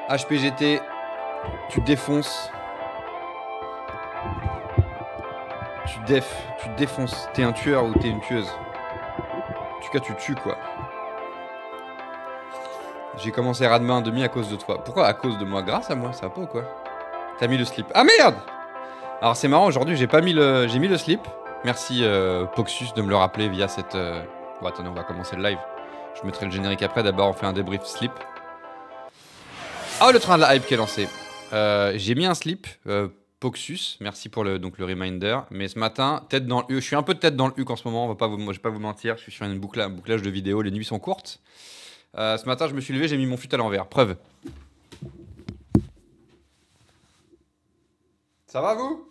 HPGT, tu défonces. Tu défonces. T'es un tueur ou t'es une tueuse. En tout cas, tu tues quoi. J'ai commencé Rademain 1,5 à cause de toi. Pourquoi à cause de moi? Grâce à moi, ça va pas ou quoi? T'as mis le slip. Ah merde! Alors c'est marrant, aujourd'hui j'ai mis le slip. Merci Poxus de me le rappeler via cette... Bon attendez, on va commencer le live. Je mettrai le générique après, d'abord on fait un débrief slip. Oh, le train de la hype qui est lancé. J'ai mis un slip, Poxus, merci pour le reminder. Mais ce matin, tête dans le U. Je suis un peu de tête dans le U en ce moment, je vais pas vous mentir. Je suis sur un bouclage de vidéos, les nuits sont courtes. Ce matin, je me suis levé, j'ai mis mon fut à l'envers. Preuve. Ça va vous?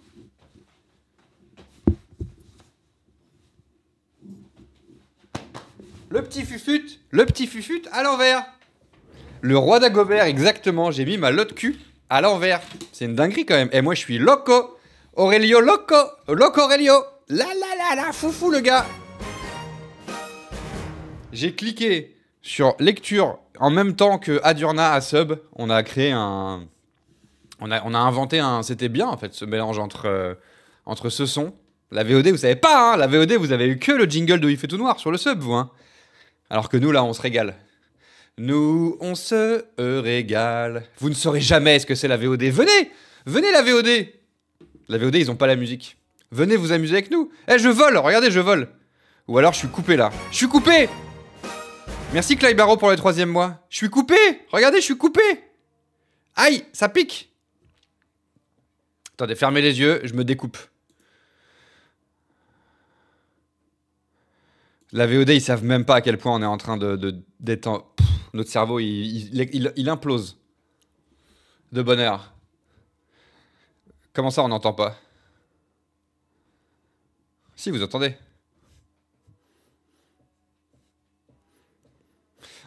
Le petit fufut à l'envers. Le roi d'Agobert, exactement. J'ai mis ma lotte cul à l'envers. C'est une dinguerie quand même. Et moi, je suis loco. Aurelio loco. Loco Aurelio. La, foufou le gars. J'ai cliqué sur lecture en même temps que Adurna à sub. On a créé un... On a inventé un... C'était bien en fait, ce mélange entre ce son. La VOD, vous savez pas, hein. La VOD, vous avez eu que le jingle de Il fait tout noir sur le sub, vous, hein. Alors que nous, là, on se régale. Nous, on se régale. Vous ne saurez jamais ce que c'est la VOD. Venez la VOD. La VOD, ils ont pas la musique. Venez vous amuser avec nous. Je vole, regardez, je vole. Ou alors, je suis coupé, là. Je suis coupé. Merci Clay Barreau pour le 3e mois. Je suis coupé. Regardez, je suis coupé. Aïe, ça pique. Attendez, fermez les yeux, je me découpe. La VOD, ils savent même pas à quel point on est en train d'être... Notre cerveau, il implose. De bonheur. Comment ça, on n'entend pas? Si, vous entendez.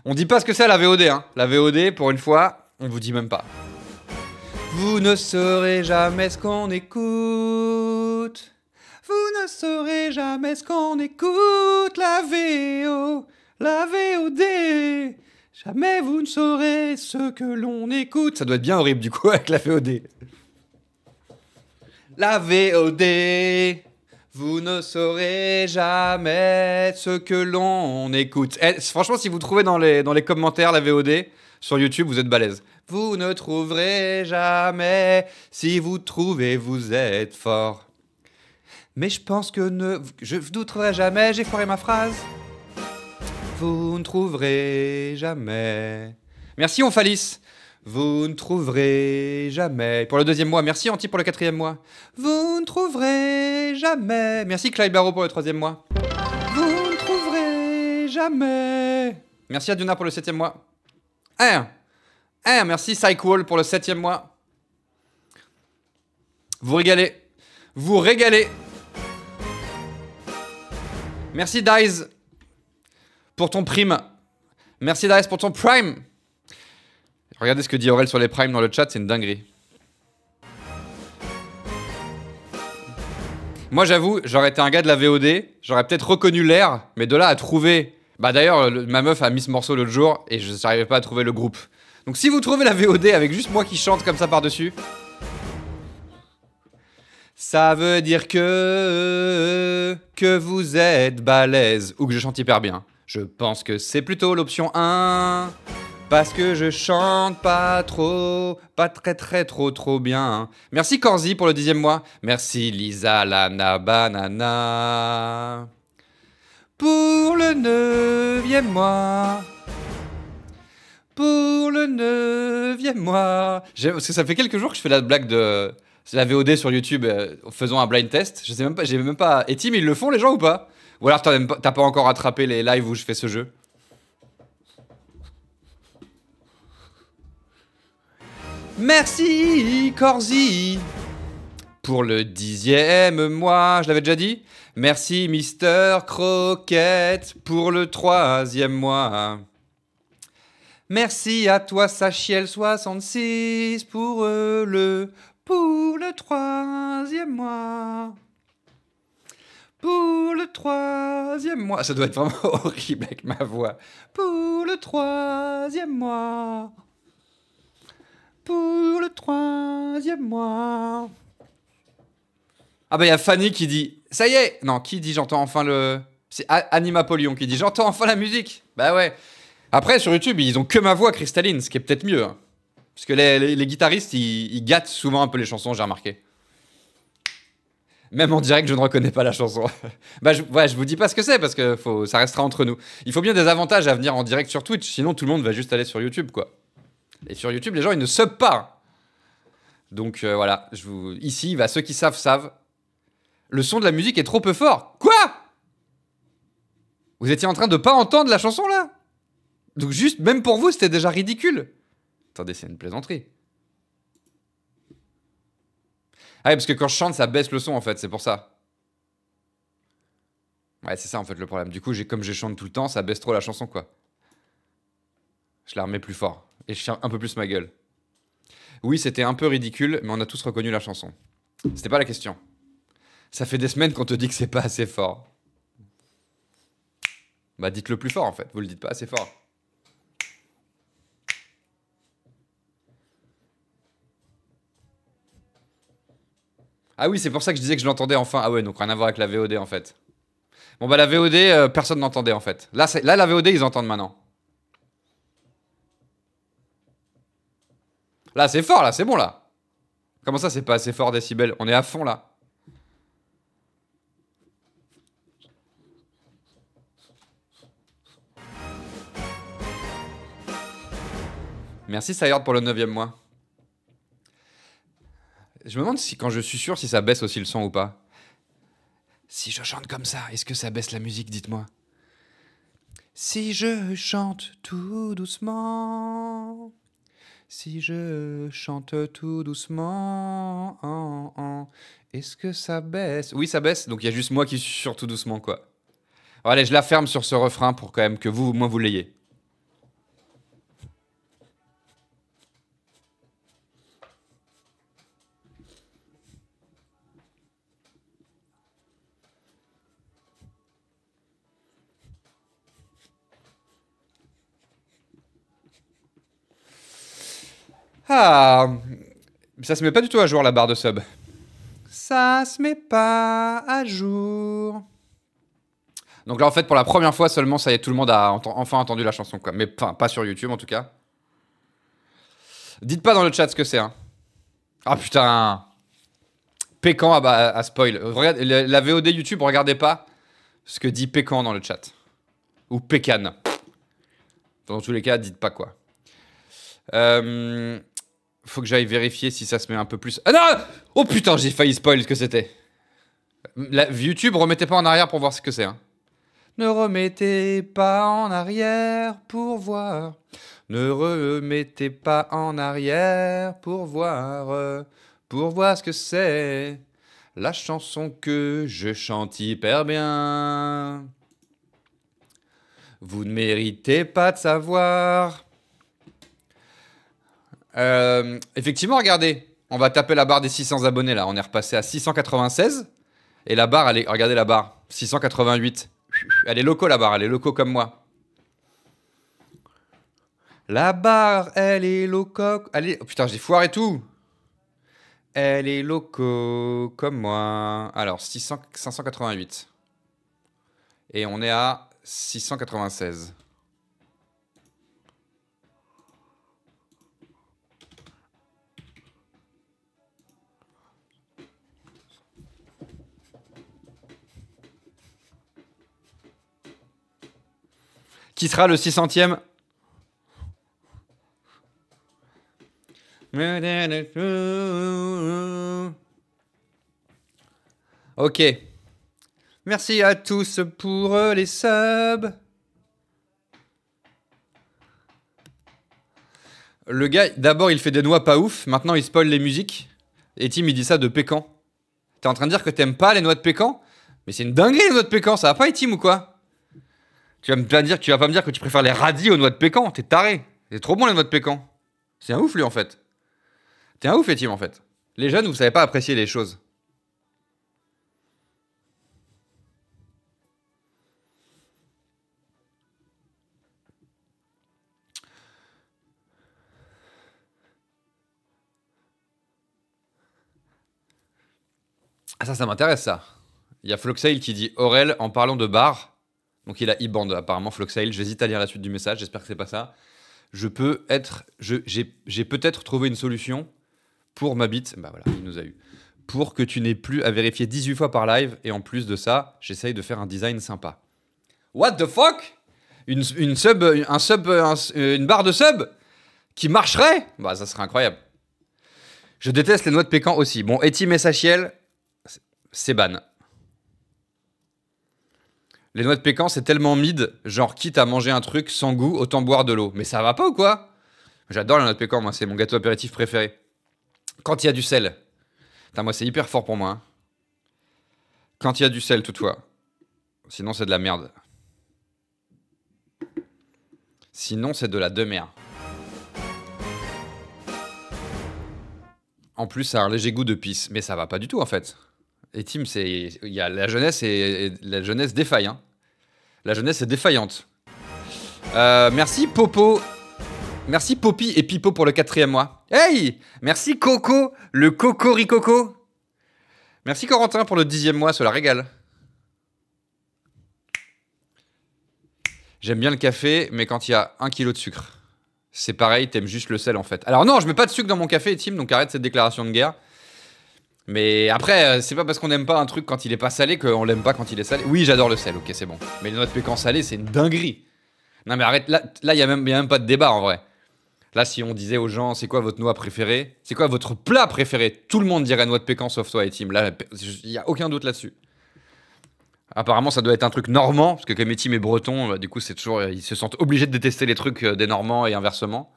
On dit pas ce que c'est la VOD, hein. La VOD, pour une fois, on vous dit même pas. Vous ne saurez jamais ce qu'on écoute. Vous ne saurez jamais ce qu'on écoute, la VOD. Jamais vous ne saurez ce que l'on écoute. Ça doit être bien horrible du coup avec la VOD. La VOD. Vous ne saurez jamais ce que l'on écoute. Franchement, si vous trouvez dans les commentaires la VOD sur YouTube, vous êtes balèze. Vous ne trouverez jamais. Si vous trouvez, vous êtes fort. Mais je pense que je ne trouverai jamais, j'ai foiré ma phrase. Vous ne trouverez jamais. Merci Omphalis. Vous ne trouverez jamais. Pour le 2e mois, merci Anti pour le 4e mois. Vous ne trouverez jamais. Merci Clyde Barrow pour le 3e mois. Vous ne trouverez jamais. Merci Aduna pour le 7e mois. Merci Psychwall pour le 7e mois. Vous régalez. Vous régalez. Merci Dice pour ton prime. Merci Dice pour ton prime. Regardez ce que dit Aurel sur les primes dans le chat, c'est une dinguerie. Moi j'avoue, j'aurais été un gars de la VOD, j'aurais peut-être reconnu l'air, mais de là à trouver... Bah d'ailleurs, ma meuf a mis ce morceau l'autre jour et je n'arrivais pas à trouver le groupe. Donc si vous trouvez la VOD avec juste moi qui chante comme ça par-dessus... Ça veut dire que vous êtes balèze. Ou que je chante hyper bien. Je pense que c'est plutôt l'option 1. Parce que je chante pas trop bien. Merci Corzi pour le 10e mois. Merci Lisa Lana Banana. Pour le 9e mois. Pour le 9e mois. Parce que ça fait quelques jours que je fais la blague de... C'est la VOD sur YouTube, faisons un blind test. Je sais même pas, j'ai même pas... Et Tim, ils le font les gens ou pas? Ou alors t'as pas encore attrapé les lives où je fais ce jeu? Merci Corzi pour le 10e mois. Je l'avais déjà dit. Merci Mister Croquette pour le 3e mois. Merci à toi Sachiel66 pour le 3e mois. Pour le 3e mois. Ça doit être vraiment horrible avec ma voix. Pour le 3e mois. pour le troisième mois. Ah bah il y a Fanny qui dit ça y est. Non, qui dit j'entends enfin le. C'est Anima Polion qui dit j'entends enfin la musique. Bah ouais. Après sur YouTube ils ont que ma voix cristalline, ce qui est peut-être mieux. Hein. Parce que les guitaristes ils gâtent souvent un peu les chansons, j'ai remarqué. Même en direct, je ne reconnais pas la chanson. Bah, je vous dis pas ce que c'est parce que ça restera entre nous. Il faut bien des avantages à venir en direct sur Twitch, sinon tout le monde va juste aller sur YouTube, quoi. Et sur YouTube, les gens, ils ne sub pas. Donc voilà, ici, ceux qui savent, savent. Le son de la musique est trop peu fort. Quoi? Vous étiez en train de pas entendre la chanson, là? Donc juste, même pour vous, c'était déjà ridicule. Attendez, c'est une plaisanterie. Ah ouais, parce que quand je chante, ça baisse le son, en fait, c'est pour ça. Ouais, c'est ça, en fait, le problème. Du coup, comme je chante tout le temps, ça baisse trop la chanson, quoi. Je la remets plus fort. Et je tiens un peu plus ma gueule. Oui, c'était un peu ridicule, mais on a tous reconnu la chanson. C'était pas la question. Ça fait des semaines qu'on te dit que c'est pas assez fort. Bah, dites-le plus fort, en fait. Vous le dites pas assez fort. Ah oui, c'est pour ça que je disais que je l'entendais enfin. Ah ouais, donc rien à voir avec la VOD, en fait. Bon, bah, la VOD, personne n'entendait, en fait. Là, la VOD, ils entendent maintenant. Là, c'est fort, là, c'est bon, là. Comment ça, c'est pas assez fort, décibels? On est à fond, là. Merci, Sayard, pour le 9e mois. Je me demande si, quand je suis sûr, si ça baisse aussi le son ou pas. Si je chante comme ça, est-ce que ça baisse la musique, dites-moi? Si je chante tout doucement, si je chante tout doucement, est-ce que ça baisse? Oui, ça baisse, donc il y a juste moi qui suis sur tout doucement, quoi. Bon, allez, je la ferme sur ce refrain pour quand même que vous, moi, vous l'ayez. Ah, ça se met pas du tout à jour la barre de sub. Ça se met pas à jour. Donc là, en fait, pour la première fois seulement, ça y est, tout le monde a enfin entendu la chanson, quoi. Mais pas sur YouTube, en tout cas. Dites pas dans le chat ce que c'est, hein. Ah putain. Pécan à spoil. Regarde, la VOD YouTube, regardez pas ce que dit Pécan dans le chat. Ou Pécan. Dans tous les cas, dites pas quoi. Faut que j'aille vérifier si ça se met un peu plus. Ah non! Oh putain, j'ai failli spoil ce que c'était. YouTube, remettez pas en arrière pour voir ce que c'est. Hein. Ne remettez pas en arrière pour voir. Ne remettez pas en arrière pour voir ce que c'est. La chanson que je chante hyper bien. Vous ne méritez pas de savoir. Effectivement, regardez. On va taper la barre des 600 abonnés là. On est repassé à 696. Et la barre, regardez la barre. 688. Elle est loco la barre, elle est loco comme moi. La barre, elle est loco. Oh putain, j'ai foiré tout. Elle est loco comme moi. Alors, 588. Et on est à 696. Qui sera le 600e? Ok. Merci à tous pour les subs. Le gars, d'abord, il fait des noix pas ouf. Maintenant, il spoil les musiques. Et Tim, il dit ça de Pécan. T'es en train de dire que t'aimes pas les noix de Pécan? Mais c'est une dinguerie, les noix de Pécan. Ça va pas, Tim, ou quoi? Tu vas pas me dire que tu préfères les radis aux noix de pécan. T'es taré. C'est trop bon les noix de pécan. C'est un ouf lui en fait. T'es un ouf Tim en fait. Les jeunes, vous savez pas apprécier les choses. Ah ça m'intéresse ça. Il y a Floxail qui dit Aurel en parlant de bar. Donc il a e-band apparemment Floxail. J'hésite à lire la suite du message, j'espère que c'est pas ça. J'ai peut-être trouvé une solution pour ma bite. Bah voilà, il nous a eu. Pour que tu n'aies plus à vérifier 18 fois par live. Et en plus de ça, j'essaye de faire un design sympa. What the fuck? Une barre de sub qui marcherait? Bah ça serait incroyable. Je déteste les noix de pécan aussi. Bon, Etim et Sachiel, c'est ban. Les noix de pécan, c'est tellement mid, genre quitte à manger un truc sans goût, autant boire de l'eau. Mais ça va pas ou quoi? J'adore les noix de pécan, moi, c'est mon gâteau apéritif préféré. Quand il y a du sel. Putain, moi, c'est hyper fort pour moi. Hein. Quand il y a du sel, toutefois. Sinon, c'est de la merde. Sinon, c'est de la demeure. En plus, ça a un léger goût de pisse. Mais ça va pas du tout, en fait. Et Tim, il y a la jeunesse et la jeunesse défaille. Hein. La jeunesse est défaillante. Merci Popo. Merci Poppy et Pipo pour le 4e mois. Hey! Merci Coco, le Coco Ricoco. Merci Corentin pour le 10e mois, cela régale. J'aime bien le café, mais quand il y a 1 kilo de sucre. C'est pareil, t'aimes juste le sel en fait. Alors non, je mets pas de sucre dans mon café, Tim, donc arrête cette déclaration de guerre. Mais après, c'est pas parce qu'on n'aime pas un truc quand il est pas salé qu'on l'aime pas quand il est salé. Oui, j'adore le sel, ok, c'est bon. Mais les noix de pécan salées, c'est une dinguerie. Non mais arrête, là, y a même pas de débat en vrai. Là, si on disait aux gens, c'est quoi votre noix préférée? C'est quoi votre plat préféré? Tout le monde dirait noix de pécan sauf toi et Tim. Là, il y a aucun doute là-dessus. Apparemment, ça doit être un truc normand, parce que comme Tim est breton, bah, du coup, c'est toujours, ils se sentent obligés de détester les trucs des Normands et inversement.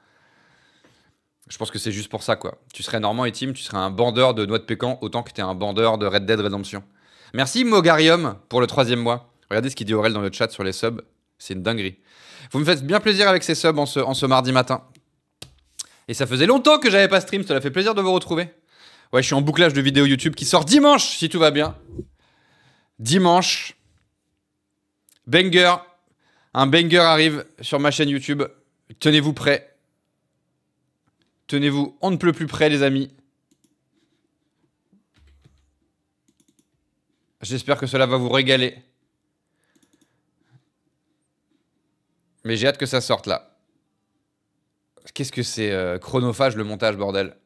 Je pense que c'est juste pour ça, quoi. Tu serais normand et Tim, tu serais un bandeur de noix de pécan autant que t'es un bandeur de Red Dead Redemption. Merci Mogarium pour le 3e mois. Regardez ce qu'il dit Aurel dans le chat sur les subs. C'est une dinguerie. Vous me faites bien plaisir avec ces subs en ce mardi matin. Et ça faisait longtemps que j'avais pas stream, ça fait plaisir de vous retrouver. Ouais, je suis en bouclage de vidéo YouTube qui sort dimanche, si tout va bien. Dimanche. Banger. Un banger arrive sur ma chaîne YouTube. Tenez-vous prêts. Tenez-vous, on ne peut plus près, les amis. J'espère que cela va vous régaler. Mais j'ai hâte que ça sorte, là. Qu'est-ce que c'est chronophage, le montage, bordel.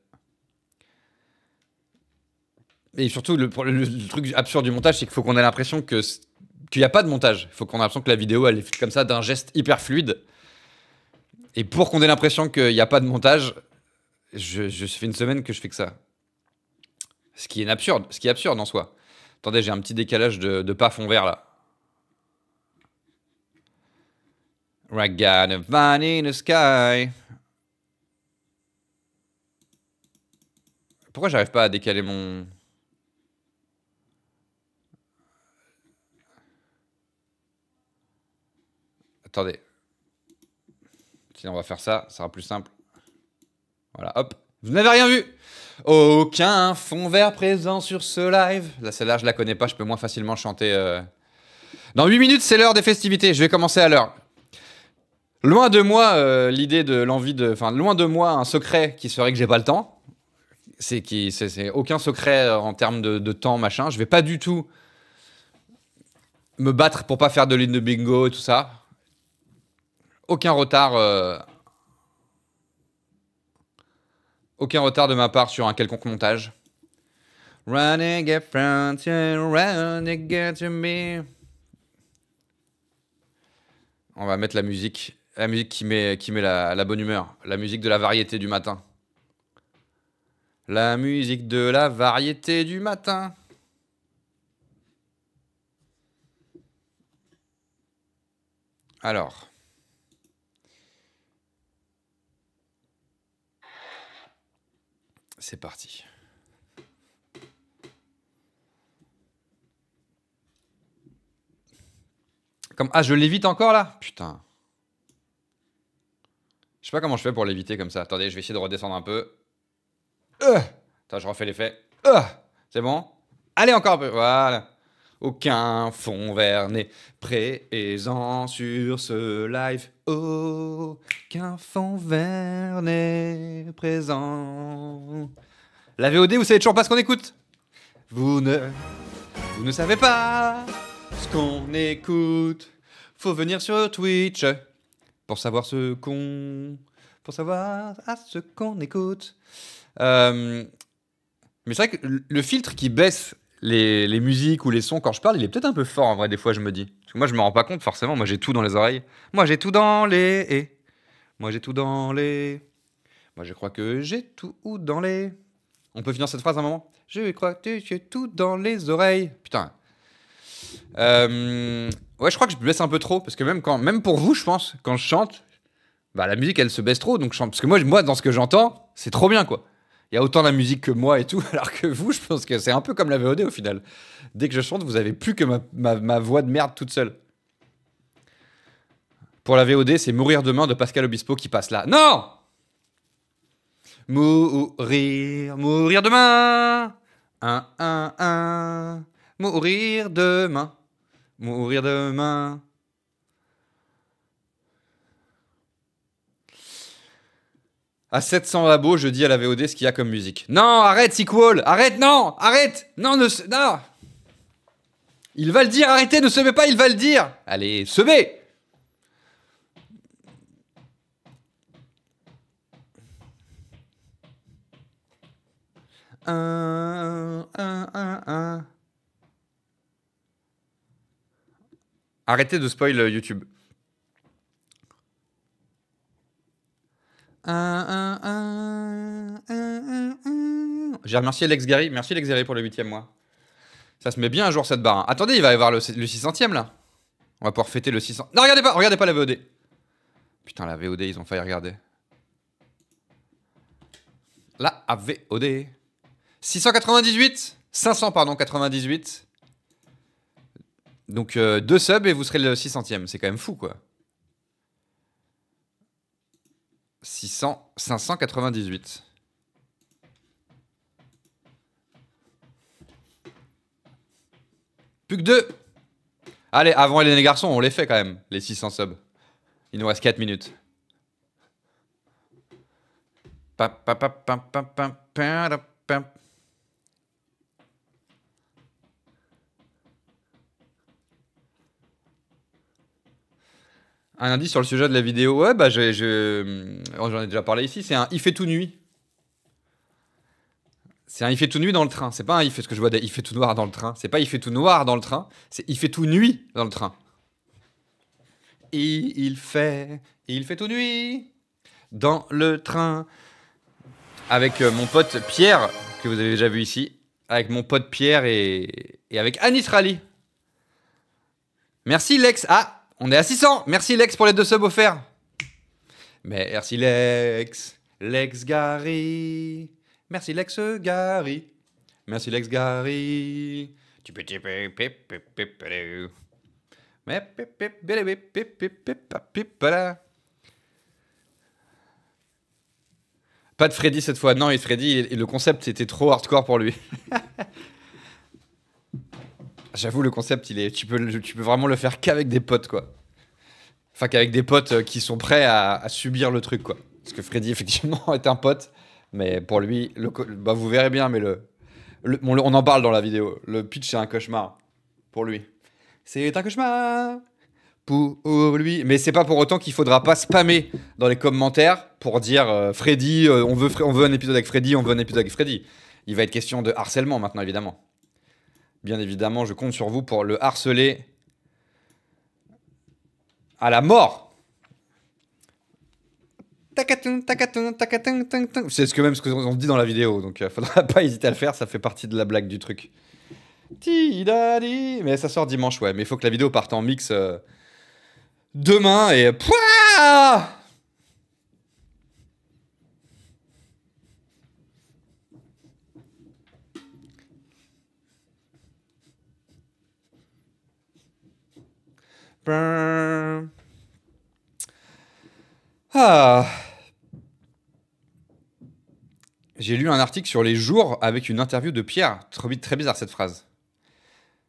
Et surtout, le truc absurde du montage, c'est qu'il faut qu'on ait l'impression qu'il n'y a pas de montage. Il faut qu'on ait l'impression que la vidéo, elle est faite comme ça, d'un geste hyper fluide. Et pour qu'on ait l'impression qu'il n'y a pas de montage, je fais une semaine que je fais que ça. Ce qui est absurde en soi. Attendez, j'ai un petit décalage de pas fond vert, là. I got a van in the sky. Pourquoi j'arrive pas à décaler mon... Attendez. Sinon, on va faire ça. Ça sera plus simple. Voilà, hop. Vous n'avez rien vu. Aucun fond vert présent sur ce live. Là, celle-là, je la connais pas. Je peux moins facilement chanter. Dans 8 minutes, c'est l'heure des festivités. Je vais commencer à l'heure. Loin de moi l'idée de l'envie de... Enfin, loin de moi un secret qui serait que j'ai pas le temps. C'est aucun secret en termes de temps, machin. Je vais pas du tout me battre pour pas faire de ligne de bingo et tout ça. Aucun retard de ma part sur un quelconque montage. Running at frontier, running at me. On va mettre la musique qui met la bonne humeur. La musique de la variété du matin. La musique de la variété du matin. Alors. C'est parti. Ah, je l'évite encore là? Putain. Je sais pas comment je fais pour l'éviter comme ça. Attendez, je vais essayer de redescendre un peu. Attends, je refais l'effet. C'est bon? Allez, encore un peu. Voilà. Aucun fond vert n'est présent sur ce live. Aucun fond vert n'est présent. La VOD, vous savez toujours pas ce qu'on écoute? Vous ne, vous ne savez pas ce qu'on écoute. Faut venir sur Twitch pour savoir ce qu'on... Pour savoir ce qu'on écoute. Mais c'est vrai que le filtre qui baisse les musiques ou les sons quand je parle, il est peut-être un peu fort en vrai, des fois je me dis. Parce que moi je me rends pas compte forcément, moi j'ai tout dans les oreilles. Moi j'ai tout dans les... Moi j'ai tout dans les... Moi je crois que j'ai tout dans les... On peut finir cette phrase un moment? Je crois que j'ai tout dans les oreilles. Putain. Ouais, je crois que je me baisse un peu trop, parce que même pour vous, je pense, quand je chante, bah la musique elle se baisse trop, donc je chante. Parce que moi dans ce que j'entends, c'est trop bien quoi. Il y a autant la musique que moi et tout, alors que vous, je pense que c'est un peu comme la VOD au final. Dès que je chante, vous avez plus que ma voix de merde toute seule. Pour la VOD, c'est Mourir demain de Pascal Obispo qui passe là. Non! Mourir demain. Mourir demain. Mourir demain. À 700 labos, je dis à la VOD ce qu'il y a comme musique. Non, arrête, Sequel. Arrête, non. Arrête. Non, non. Il va le dire, arrêtez, ne semez pas, il va le dire. Allez, semez. Arrêtez de spoil YouTube. J'ai remercié Lex Gary. Merci Lex Gary pour le 8e mois. Ça se met bien à jour cette barre. Hein. Attendez, il va y avoir le 600e là. On va pouvoir fêter le 600. Non, regardez pas la VOD. Putain, la VOD, ils ont failli regarder. La VOD. 698 500, pardon, 98. Donc 2 subs et vous serez le 600e. C'est quand même fou, quoi. 598. Plus que 2. Allez, avant les garçons, on les fait quand même, les 600 subs. Il nous reste 4 minutes. Un indice sur le sujet de la vidéo, ouais, bah j'en ai déjà parlé ici, c'est un il fait tout nuit. C'est un il fait tout nuit dans le train, c'est pas un il fait ce que je vois il fait tout noir dans le train, c'est pas il fait tout noir dans le train, c'est il fait tout nuit dans le train. Il fait tout nuit dans le train. Avec mon pote Pierre, que vous avez déjà vu ici, avec mon pote Pierre et avec Anis Rally. Merci Lex. Ah, on est à 600. Merci Lex pour les 2 subs offerts. Merci Lex. Lex Gary. Merci Lex Gary. Merci Lex Gary. Pas de Freddy cette fois. Non, et Freddy, le concept était trop hardcore pour lui. J'avoue, le concept, tu peux vraiment le faire qu'avec des potes, quoi. Enfin, qu'avec des potes qui sont prêts à subir le truc, quoi. Parce que Freddy, effectivement, est un pote. Mais pour lui, bah, vous verrez bien, mais on en parle dans la vidéo. Le pitch, c'est un cauchemar. Pour lui. C'est un cauchemar. Pour lui. Mais c'est pas pour autant qu'il faudra pas spammer dans les commentaires pour dire Freddy, on veut un épisode avec Freddy, on veut un épisode avec Freddy. Il va être question de harcèlement maintenant, évidemment. Bien évidemment, je compte sur vous pour le harceler à la mort. C'est ce qu'on dit dans la vidéo, donc faudra pas hésiter à le faire, ça fait partie de la blague du truc. Mais ça sort dimanche, ouais, mais il faut que la vidéo parte en mix demain et... Pouah Ah. J'ai lu un article sur les jours avec une interview de Pierre. Très bizarre cette phrase.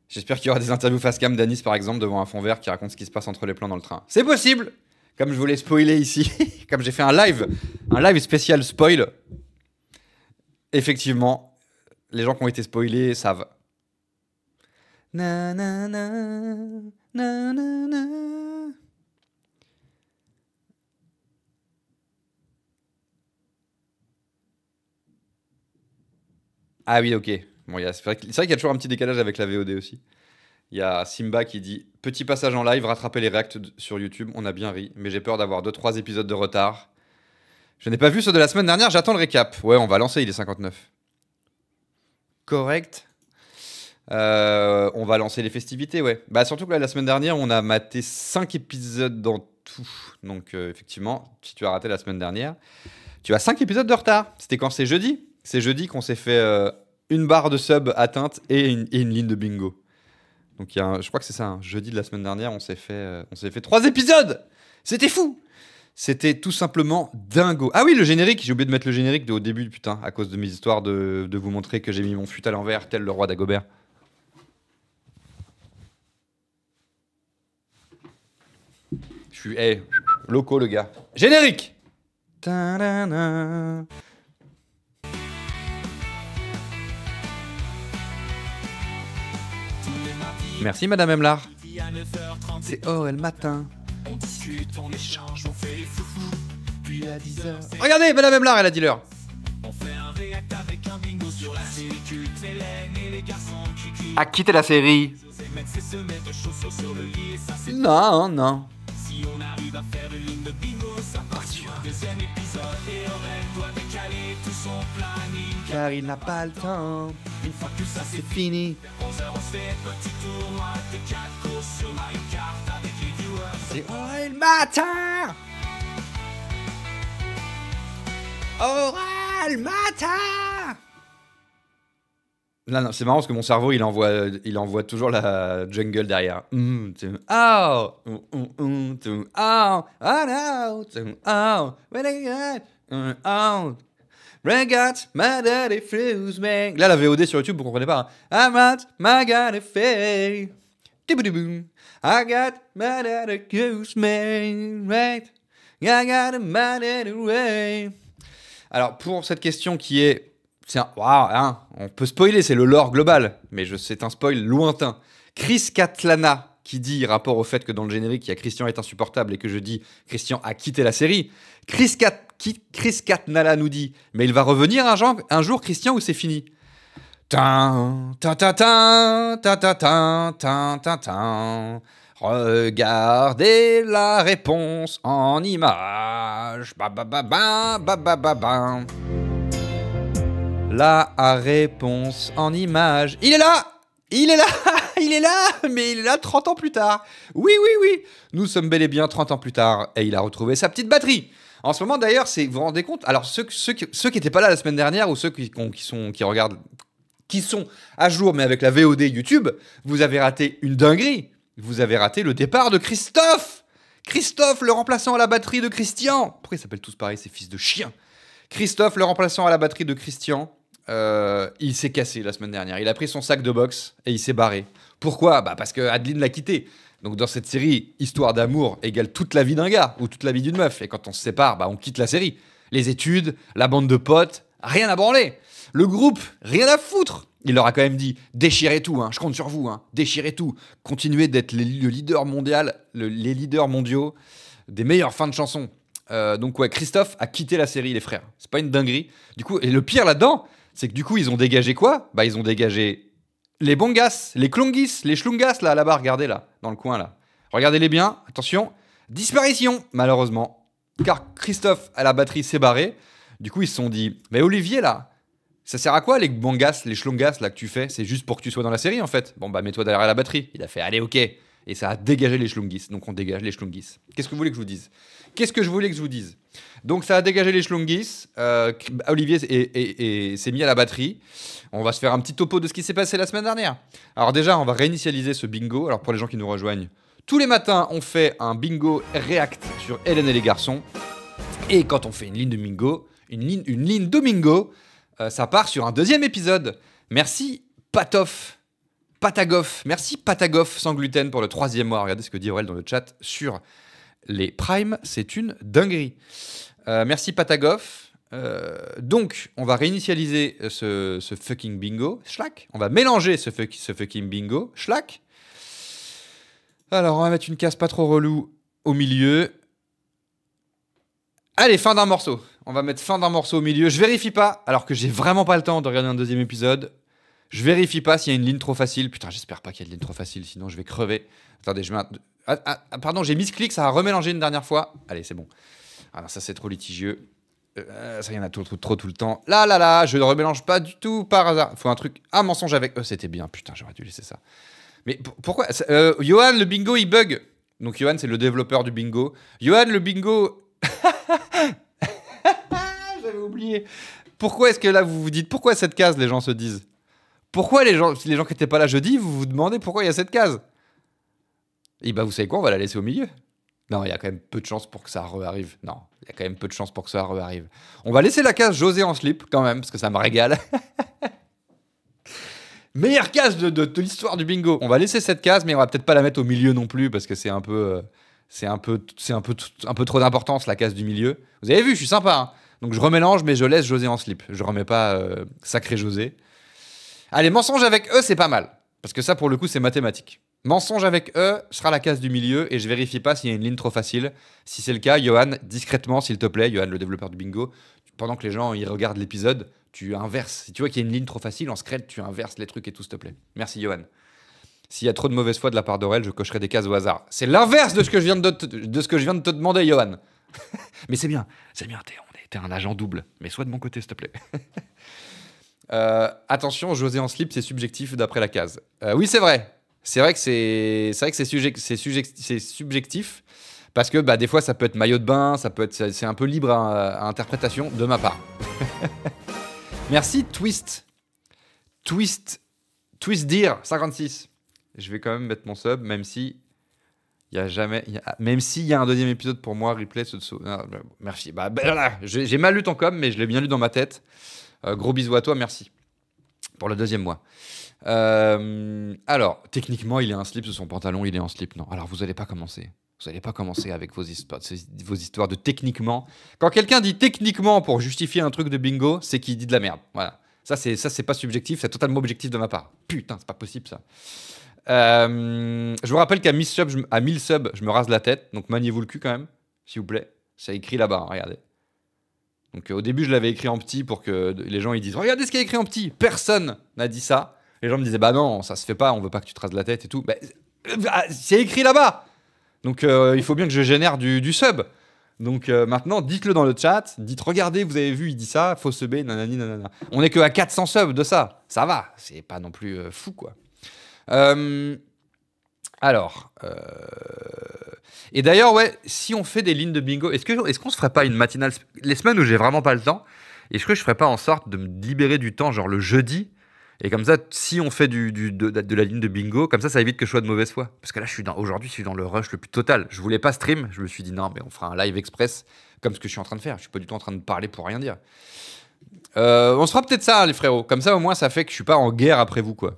J'espère qu'il y aura des interviews face cam d'Anis par exemple devant un fond vert qui raconte ce qui se passe entre les plans dans le train. C'est possible. Comme je vous l'ai spoilé ici, comme j'ai fait un live spécial spoil. Effectivement, Les gens qui ont été spoilés savent. Na, na, na, na, na, na. Ah oui, ok. Bon, c'est vrai qu'il y a toujours un petit décalage avec la VOD aussi. Il y a Simba qui dit petit passage en live, rattraper les reacts sur YouTube, on a bien ri, mais j'ai peur d'avoir 2-3 épisodes de retard. Je n'ai pas vu ceux de la semaine dernière, j'attends le récap. Ouais, on va lancer, il est 59. Correct. On va lancer les festivités, ouais. Bah, surtout que là, la semaine dernière, on a maté 5 épisodes dans tout. Donc, effectivement, si tu as raté la semaine dernière, tu as 5 épisodes de retard. C'était quand? C'est jeudi. C'est jeudi qu'on s'est fait une barre de sub atteinte et une ligne de bingo. Donc, je crois que c'est ça, hein. Jeudi de la semaine dernière, on s'est fait 3 épisodes. C'était fou. C'était tout simplement dingo. Ah oui, le générique, j'ai oublié de mettre le générique au début, putain, à cause de mes histoires de vous montrer que j'ai mis mon fut à l'envers, tel le roi d'Agobert. Je suis, loco le gars. Générique. Ta-da-da. Merci Madame Emlar. C'est Aurel matin. On discute, on échange, on fait les foufous. Puis à 10h. Regardez, Madame Emlar, elle a dit l'heure. On fait un réact avec un bingo sur la série culte. Hélène et les garçons qui a quitté la série. Non, non. Si on arrive à faire une ligne de bingo, ça part sur un deuxième épisode. Et Aurel doit décaler tout son planning. Car il n'a pas le temps. Une fois que ça c'est fini, 11h on se fait petit tournoi de 4 courses sur Mario Kart avec les viewers. C'est Aurel matin. Aurel matin. Non, c'est marrant parce que mon cerveau il envoie toujours la jungle derrière. Regarde, my daddy flews me. Là, la VOD sur YouTube, vous comprenez pas. Hein. I'm at my daddy face. I got my daddy flews me. Right. I got my daddy way. Alors, pour cette question qui est. On peut spoiler, c'est le lore global. Mais c'est un spoil lointain. Chris Catlana qui dit, rapport au fait que dans le générique, il y a Christian est insupportable et que je dis Christian a quitté la série. Chris Catnala nous dit, mais il va revenir un jour, Christian, ou c'est fini? Regardez la réponse en image. La réponse en image. Il est là. Il est là, il est là, mais il est là 30 ans plus tard. Oui. Nous sommes bel et bien 30 ans plus tard et il a retrouvé sa petite batterie. En ce moment d'ailleurs, vous vous rendez compte? Alors ceux qui n'étaient pas là la semaine dernière ou ceux qui regardent, qui sont à jour mais avec la VOD YouTube, vous avez raté une dinguerie. Vous avez raté le départ de Christophe. Christophe, le remplaçant à la batterie de Christian. Pourquoi ils s'appellent tous pareil, ces fils de chiens? Christophe, le remplaçant à la batterie de Christian. Il s'est cassé la semaine dernière. Il a pris son sac de boxe et il s'est barré. Pourquoi? Parce que Adeline l'a quitté. Donc dans cette série, histoire d'amour égale toute la vie d'un gars ou toute la vie d'une meuf. Et quand on se sépare, on quitte la série. Les études, la bande de potes, rien à branler. Le groupe, rien à foutre. Il leur a quand même dit déchirez tout, je compte sur vous, déchirez tout. Continuez d'être le leader mondial, les leaders mondiaux des meilleures fins de chansons. Donc ouais, Christophe a quitté la série, les frères. C'est pas une dinguerie. Du coup, et le pire là-dedans, c'est que du coup, ils ont dégagé quoi? Ils ont dégagé les bongas, les klongis, les schlungas, là-bas, regardez, là, dans le coin, là. Regardez-les bien, attention, disparition, malheureusement. Car Christophe, à la batterie, s'est barré. Du coup, ils se sont dit, mais Olivier, là, ça sert à quoi, les bongas, les schlungas, là, que tu fais? C'est juste pour que tu sois dans la série, en fait. Bon, mets-toi derrière la batterie. Il a fait, allez, ok. Et ça a dégagé les schlungis. Donc, on dégage les schlungis. Qu'est-ce que vous voulez que je vous dise? Donc ça a dégagé les schlungis. Olivier s'est mis à la batterie. On va se faire un petit topo de ce qui s'est passé la semaine dernière. Alors déjà, on va réinitialiser ce bingo. Alors pour les gens qui nous rejoignent, tous les matins, on fait un bingo react sur Hélène et les garçons. Et quand on fait une ligne de bingo, ça part sur un deuxième épisode. Merci Patagoff. Merci Patagoff sans gluten pour le 3e mois. Regardez ce que dit Aurel dans le chat sur les primes, c'est une dinguerie. Merci Patagoff. Donc, on va réinitialiser ce fucking bingo. Schlack. On va mélanger ce fucking bingo. Schlack. Alors, on va mettre une case pas trop relou au milieu. Allez, fin d'un morceau. On va mettre fin d'un morceau au milieu. Je vérifie pas, alors que j'ai vraiment pas le temps de regarder un deuxième épisode. Je vérifie pas s'il y a une ligne trop facile. Putain, j'espère pas qu'il y a une ligne trop facile, sinon je vais crever. Attendez, je mets pardon, j'ai misclick, ça a remélangé une dernière fois. Allez, c'est bon. Alors ça, c'est trop litigieux. Ça, il y en a trop tout le temps. Là, je ne remélange pas du tout par hasard. Faut un truc... Ah, mensonge avec eux, c'était bien. Putain, j'aurais dû laisser ça. Mais pourquoi Johan, le bingo, il bug. Donc Johan, c'est le développeur du bingo. Johan, le bingo... J'avais oublié. Pourquoi est-ce que là, vous vous dites... Pourquoi cette case, les gens se disent? Pourquoi les gens qui n'étaient pas là jeudi, vous vous demandez pourquoi il y a cette case? Et bah, vous savez quoi, on va la laisser au milieu. Non, il y a quand même peu de chances pour que ça arrive. Non, il y a quand même peu de chances pour que ça arrive. On va laisser la case José en slip, quand même, parce que ça me régale. Meilleure case de l'histoire du bingo. On va laisser cette case, mais on va peut-être pas la mettre au milieu non plus, parce que c'est un peu trop d'importance, la case du milieu. Vous avez vu, je suis sympa. Hein. Donc je remélange, mais je laisse José en slip. Je remets pas sacré José. Allez, mensonge avec eux, c'est pas mal. Parce que ça, pour le coup, c'est mathématique. Mensonge avec eux sera la case du milieu et je vérifie pas s'il y a une ligne trop facile. Si c'est le cas, Johan, discrètement, s'il te plaît, Johan, le développeur du bingo, pendant que les gens ils regardent l'épisode, tu inverses. Si tu vois qu'il y a une ligne trop facile, en scred, tu inverses les trucs et tout, s'il te plaît. Merci, Johan. S'il y a trop de mauvaise foi de la part d'Aurel, je cocherai des cases au hasard. C'est l'inverse de ce que je viens de te demander, Johan. Mais c'est bien, t'es un agent double. Mais sois de mon côté, s'il te plaît. Attention, José en slip, c'est subjectif d'après la case. Oui, c'est vrai. C'est vrai que c'est subjectif parce que bah, des fois ça peut être maillot de bain, c'est un peu libre à interprétation de ma part. Merci Twist Deer 56. Je vais quand même mettre mon sub même si même s'il y a un deuxième épisode pour moi, replay merci. Voilà, j'ai mal lu ton com mais je l'ai bien lu dans ma tête. Gros bisous à toi, merci pour le deuxième mois. Alors, techniquement, il est un slip sous son pantalon, il est en slip. Non, alors vous n'allez pas commencer. Vous n'allez pas commencer avec vos histoires de techniquement. Quand quelqu'un dit techniquement pour justifier un truc de bingo, c'est qu'il dit de la merde. Voilà. Ça, c'est pas subjectif, c'est totalement objectif de ma part. Putain, c'est pas possible ça. Je vous rappelle qu'à 1000 subs, je me rase la tête. Donc maniez-vous le cul quand même, s'il vous plaît. C'est écrit là-bas, hein, regardez. Donc au début, je l'avais écrit en petit pour que les gens ils disent « Regardez ce qu'il y a écrit en petit !» Personne n'a dit ça. Les gens me disaient « Bah non, ça se fait pas, on veut pas que tu te rases la tête et tout. » C'est écrit là-bas. Donc il faut bien que je génère du sub. Donc maintenant, dites-le dans le chat. Dites « Regardez, vous avez vu, il dit ça, faut subber, nanani, nanana. » On est que à 400 subs de ça. Ça va, c'est pas non plus fou, quoi. Alors... Et d'ailleurs, ouais, si on fait des lignes de bingo, est-ce qu'on se ferait pas une matinale les semaines où j'ai vraiment pas le temps, est-ce que je ferais pas en sorte de me libérer du temps, genre le jeudi, et comme ça, si on fait de la ligne de bingo, comme ça évite que je sois de mauvaise foi. Parce que là, aujourd'hui, je suis dans le rush le plus total. Je voulais pas stream, je me suis dit non, mais on fera un live express, comme ce que je suis en train de faire. Je suis pas du tout en train de parler pour rien dire. On se fera peut-être ça, les frérots. Comme ça, au moins, ça fait que je suis pas en guerre après vous, quoi.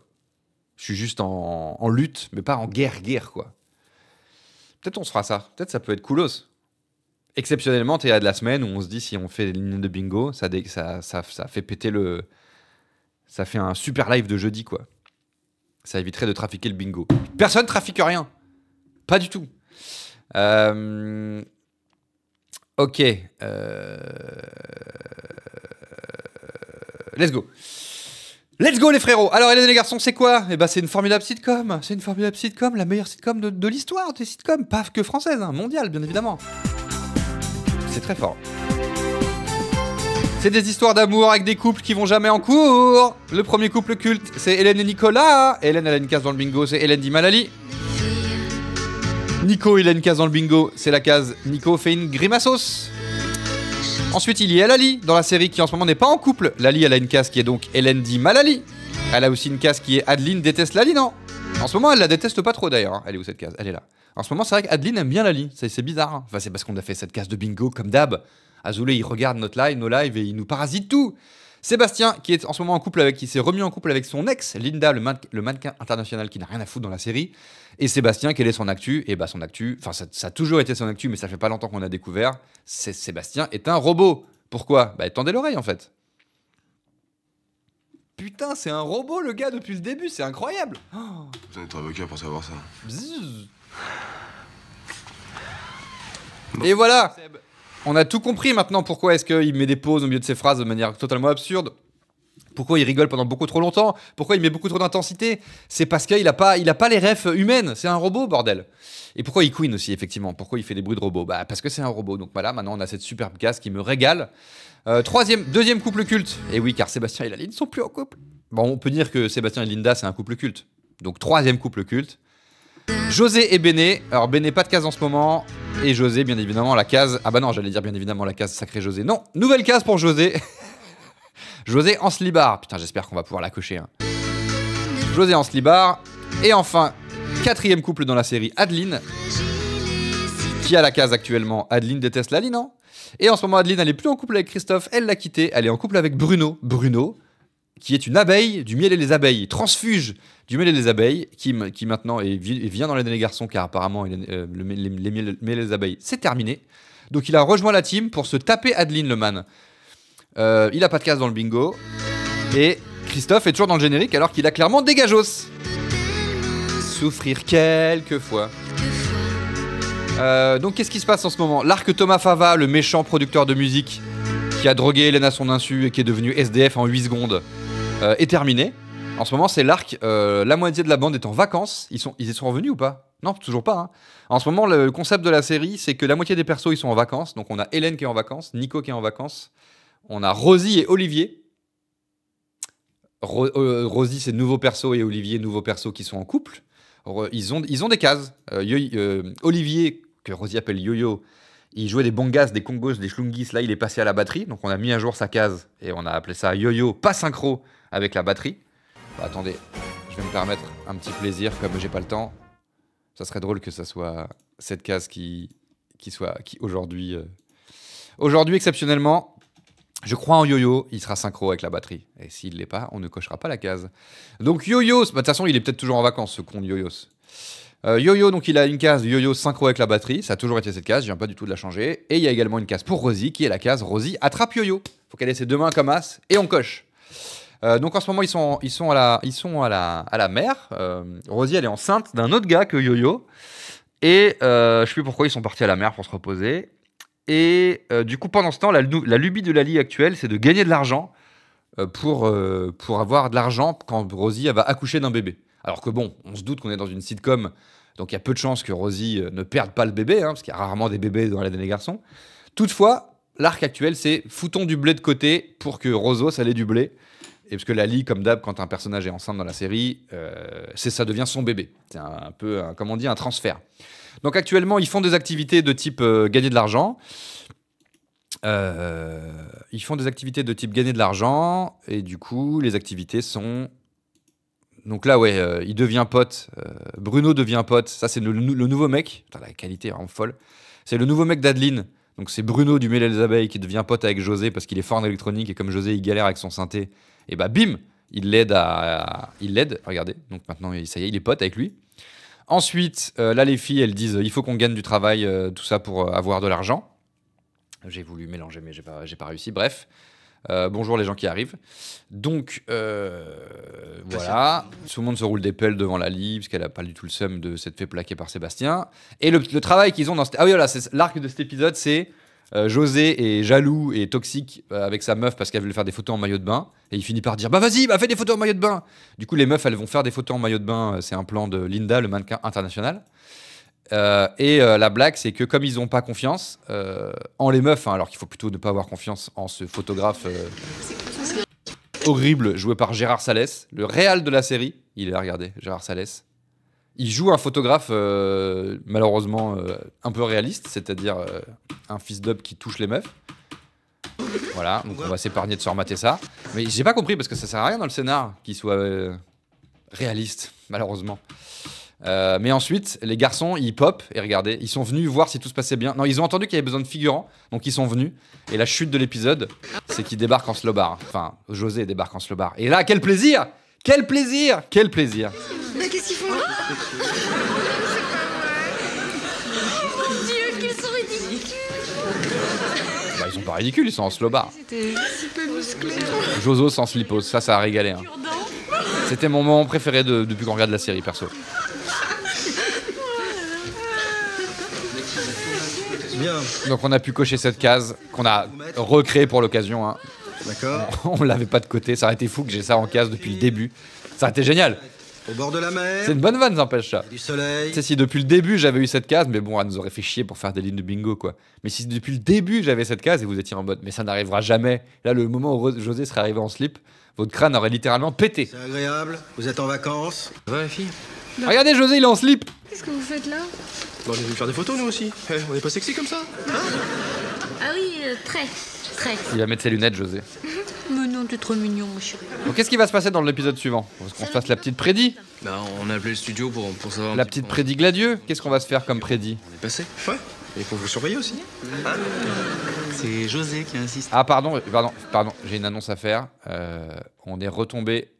Je suis juste en lutte, mais pas en guerre, quoi. Peut-être on se fera ça. Peut-être ça peut être coolos. Exceptionnellement, t'es à de la semaine où on se dit si on fait des lignes de bingo, ça fait péter le... Ça fait un super live de jeudi, quoi. Ça éviterait de trafiquer le bingo. Personne trafique rien. Pas du tout. Ok. Let's go. Let's go les frérots. Alors Hélène et les garçons, c'est quoi? Eh ben c'est une formidable sitcom. C'est une formidable sitcom, la meilleure sitcom de l'histoire des sitcoms, pas que française, hein, mondiale bien évidemment. C'est très fort. C'est des histoires d'amour avec des couples qui vont jamais en cours. Le premier couple culte, c'est Hélène et Nicolas. Hélène, elle a une case dans le bingo, c'est Hélène dit Malali. Nico, il a une case dans le bingo, c'est la case Nico fait une grimaços. Ensuite, il y a Lali, dans la série qui en ce moment n'est pas en couple. Lali, elle a une case qui est donc Hélène dit Malali. Elle a aussi une case qui est Adeline déteste Lali, non? En ce moment, elle la déteste pas trop d'ailleurs. Elle est où cette case? Elle est là. En ce moment, c'est vrai qu'Adeline aime bien Lali. C'est bizarre. Hein. Enfin, c'est parce qu'on a fait cette case de bingo comme d'hab. Azoulay, il regarde nos lives et il nous parasite tout. Sébastien, qui est en ce moment en couple qui s'est remis en couple avec son ex, Linda, le mannequin international qui n'a rien à foutre dans la série. Et Sébastien, quelle est son actu? Et bah son actu, enfin ça a toujours été son actu, mais ça fait pas longtemps qu'on a découvert. Sébastien est un robot. Pourquoi? Bah tendez l'oreille en fait. Putain, c'est un robot le gars depuis le début, c'est incroyable. Vous besoin d'être avocat pour savoir ça. Bzzz. Et voilà. On a tout compris maintenant pourquoi est-ce qu'il met des pauses au milieu de ses phrases de manière totalement absurde. Pourquoi il rigole pendant beaucoup trop longtemps. Pourquoi il met beaucoup trop d'intensité. C'est parce qu'il a pas les refs humaines. C'est un robot, bordel. Et pourquoi il queen aussi, effectivement. Pourquoi il fait des bruits de robot. Bah parce que c'est un robot. Donc voilà, maintenant on a cette superbe case qui me régale. Deuxième couple culte. Et oui, car Sébastien et Laline ne sont plus en couple. Bon, on peut dire que Sébastien et Linda, c'est un couple culte. Donc troisième couple culte. José et Béné. Alors Béné, pas de case en ce moment. Et José, bien évidemment, la case... Ah bah non, j'allais dire bien évidemment la case sacré José. Non, nouvelle case pour José. José en slibard. Putain, j'espère qu'on va pouvoir la cocher. Hein. José en slibard. Et enfin, quatrième couple dans la série, Adeline. Qui a la case actuellement. Adeline déteste Laline, hein. Et en ce moment, Adeline, elle est plus en couple avec Christophe. Elle l'a quitté. Elle est en couple avec Bruno. Bruno, qui est une abeille du miel et les abeilles. Transfuge du miel et les abeilles. Qui maintenant vient dans l'année des garçons, car apparemment, les miel et les abeilles, c'est terminé. Donc il a rejoint la team pour se taper Adeline, le man. Il a pas de case dans le bingo. Et Christophe est toujours dans le générique alors qu'il a clairement dégagos. Souffrir quelquefois. Donc qu'est-ce qui se passe en ce moment? L'arc Thomas Fava, le méchant producteur de musique qui a drogué Hélène à son insu et qui est devenu SDF en 8 secondes, est terminé. En ce moment, c'est l'arc, la moitié de la bande est en vacances. Ils y sont revenus ou pas? Non, toujours pas. Hein. En ce moment, le concept de la série, c'est que la moitié des persos, ils sont en vacances. Donc on a Hélène qui est en vacances, Nico qui est en vacances. On a Rosie et Olivier. Rosie, c'est nouveau perso, et Olivier, nouveau perso qui sont en couple. Ils ont des cases. Olivier, que Rosie appelle Yo-Yo, il jouait des bongas, des congos, des schlungis. Là, il est passé à la batterie. Donc, on a mis à jour sa case et on a appelé ça Yo-Yo, pas synchro avec la batterie. Bah, attendez, je vais me permettre un petit plaisir, comme j'ai pas le temps. Ça serait drôle que ça soit cette case qui aujourd'hui, exceptionnellement, je crois en Yo-Yo, il sera synchro avec la batterie. Et s'il ne l'est pas, on ne cochera pas la case. Donc Yo-Yo, de toute façon, il est peut-être toujours en vacances, ce con de Yo-Yos. Yo-Yo, donc il a une case Yo-Yo synchro avec la batterie. Ça a toujours été cette case, je viens pas du tout de la changer. Et il y a également une case pour Rosie, qui est la case Rosie attrape Yo-Yo. Faut qu'elle ait ses deux mains comme as, et on coche. Donc en ce moment, ils sont à la mer. Rosie, elle est enceinte d'un autre gars que Yo-Yo. Et je sais plus pourquoi ils sont partis à la mer pour se reposer. Et du coup, pendant ce temps, la lubie de Lali actuelle, c'est de gagner de l'argent pour avoir de l'argent quand Rosie elle va accoucher d'un bébé. Alors que bon, on se doute qu'on est dans une sitcom, donc il y a peu de chances que Rosie ne perde pas le bébé, hein, parce qu'il y a rarement des bébés dans l'année des garçons. Toutefois, l'arc actuel, c'est foutons du blé de côté pour que Roso, ça ait du blé. Et parce que Lali, comme d'hab, quand un personnage est enceinte dans la série, ça devient son bébé. C'est un peu, comme on dit, un transfert. Donc actuellement, ils font des activités de type gagner de l'argent. Ils font des activités de type gagner de l'argent. Et du coup, les activités sont... Donc là, ouais, il devient pote. Bruno devient pote. Ça, c'est le nouveau mec. Putain, la qualité est vraiment folle. C'est le nouveau mec d'Adeline. Donc c'est Bruno du Miel et les Abeilles qui devient pote avec José parce qu'il est fort en électronique. Et comme José, il galère avec son synthé, et bah bim, il l'aide, regardez. Donc maintenant, ça y est, il est pote avec lui. Ensuite, là, les filles, elles disent il faut qu'on gagne du travail, tout ça pour avoir de l'argent. J'ai voulu mélanger, mais j'ai pas réussi. Bref, bonjour les gens qui arrivent. Donc, voilà. Tout le monde se roule des pelles devant Lali, parce qu'elle a pas du tout le seum de s'être fait plaquer par Sébastien. Et le travail qu'ils ont dans... Ah oui, voilà, l'arc de cet épisode, c'est... José est jaloux et toxique avec sa meuf parce qu'elle veut lui faire des photos en maillot de bain. Et il finit par dire bah vas-y, fais des photos en maillot de bain. Du coup, les meufs, elles vont faire des photos en maillot de bain. C'est un plan de Linda, le mannequin international. La blague, c'est que comme ils n'ont pas confiance en les meufs, hein, alors qu'il faut plutôt ne pas avoir confiance en ce photographe horrible joué par Gérard Salès, le réal de la série. Il est là, regardez, Gérard Salès. Il joue un photographe malheureusement un peu réaliste, c'est-à-dire un fils d'up qui touche les meufs. Voilà, donc on va s'épargner de se remater ça. Mais j'ai pas compris parce que ça sert à rien dans le scénar qu'il soit réaliste, malheureusement. Mais ensuite, les garçons, ils pop et regardez, ils sont venus voir si tout se passait bien. Non, ils ont entendu qu'il y avait besoin de figurants, donc ils sont venus. Et la chute de l'épisode, c'est qu'ils débarquent en slow-bar. Enfin, José débarque en slow-bar. Et là, quel plaisir! Quel plaisir! Quel plaisir! Mais qu'est-ce qu'ils font là? Oh mon Dieu, qu'ils sont ridicules! Bah, ils sont pas ridicules, ils sont en slow bar. C'était si peu musclé. Joso sans slipose, ça a régalé. Hein. C'était mon moment préféré depuis qu'on regarde la série, perso. Bien. Donc on a pu cocher cette case qu'on a recréée pour l'occasion. Hein. D'accord. On l'avait pas de côté, ça aurait été fou que j'ai ça en case depuis le début. Ça aurait été génial. Au bord de la mer. C'est une bonne vanne, n'empêche ça. Du soleil. Tu sais, si depuis le début j'avais eu cette case, mais bon, elle nous aurait fait chier pour faire des lignes de bingo, quoi. Mais si depuis le début j'avais cette case et vous étiez en mode, mais ça n'arrivera jamais. Là, le moment où José serait arrivé en slip, votre crâne aurait littéralement pété. C'est agréable. Vous êtes en vacances. Ça va, la fille? Regardez, José, il est en slip. Qu'est-ce que vous faites là? Bon, on est venu faire des photos, nous aussi. Eh, on est pas sexy comme ça? Ah oui, très. Il va mettre ses lunettes, José. Mais non, t'es trop mignon, mon chéri. Donc, qu'est-ce qui va se passer dans l'épisode suivant? Est-ce qu'on se fasse la petite prédit? Bah, on a appelé le studio pour savoir. La petite prédit gladieux? Qu'est-ce qu'on va se faire comme prédit? On est passé. Ouais. Et il faut vous surveiller aussi. C'est José qui insiste. Ah, pardon, j'ai une annonce à faire. On est retombé,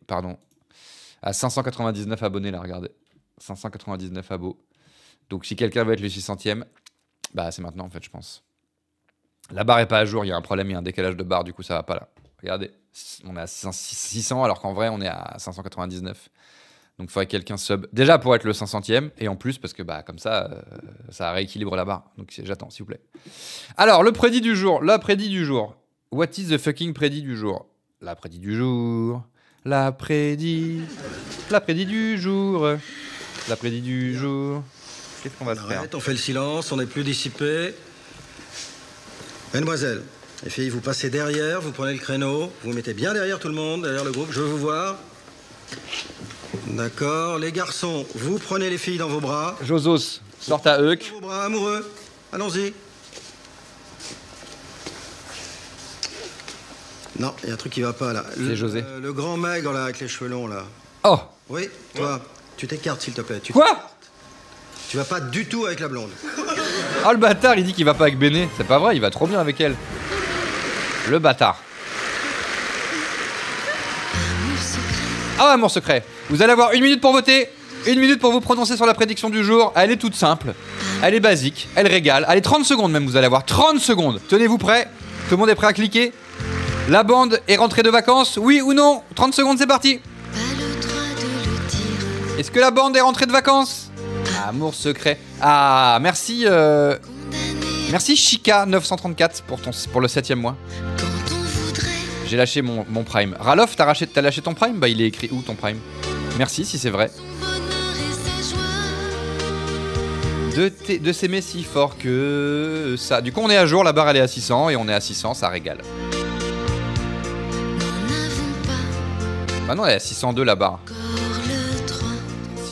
à 599 abonnés, là, regardez. 599 abos. Donc, si quelqu'un veut être le 600e, bah, c'est maintenant, en fait, je pense. La barre est pas à jour, il y a un problème, il y a un décalage de barre, du coup, ça va pas là. Regardez, on est à 600, alors qu'en vrai, on est à 599. Donc, il faudrait que quelqu'un sub. Déjà pour être le 500e, et en plus, parce que bah, comme ça, ça rééquilibre la barre. Donc, j'attends, s'il vous plaît. Alors, le prédit du jour. La prédit du jour. What is the fucking prédit du jour? La prédit du jour. La prédit. La prédit du jour. La prédit du jour. Qu'est-ce qu'on va se faire? Arrête, on fait le silence, on est plus dissipé. Mesdemoiselles, les filles, vous passez derrière, vous prenez le créneau, vous vous mettez bien derrière tout le monde, derrière le groupe, je veux vous voir. D'accord, les garçons, vous prenez les filles dans vos bras. Josos, sors ta huc. Vos bras amoureux, allons-y. Non, il y a un truc qui va pas là. C'est José. Le grand maigre là, avec les cheveux longs là. Oh! Oui, toi, tu t'écartes s'il te plaît. Quoi? Tu vas pas du tout avec la blonde. Oh le bâtard, il dit qu'il va pas avec Béné. C'est pas vrai, il va trop bien avec elle. Le bâtard. Ah, amour secret. Vous allez avoir 1 minute pour voter, 1 minute pour vous prononcer sur la prédiction du jour. Elle est toute simple, elle est basique, elle régale. Allez, 30 secondes même, vous allez avoir 30 secondes. Tenez-vous prêts? Tout le monde est prêt à cliquer? La bande est rentrée de vacances, oui ou non? 30 secondes, c'est parti. Est-ce que la bande est rentrée de vacances? Amour secret. Ah, merci. Merci Chica934 pour le 7e mois. J'ai lâché mon Prime. Ralof, t'as lâché ton Prime? Bah, il est écrit où ton Prime? Merci si c'est vrai. De s'aimer si fort que ça. Du coup, on est à jour, la barre elle est à 600 et on est à 600, ça régale. Bah non, elle est à 602 la barre.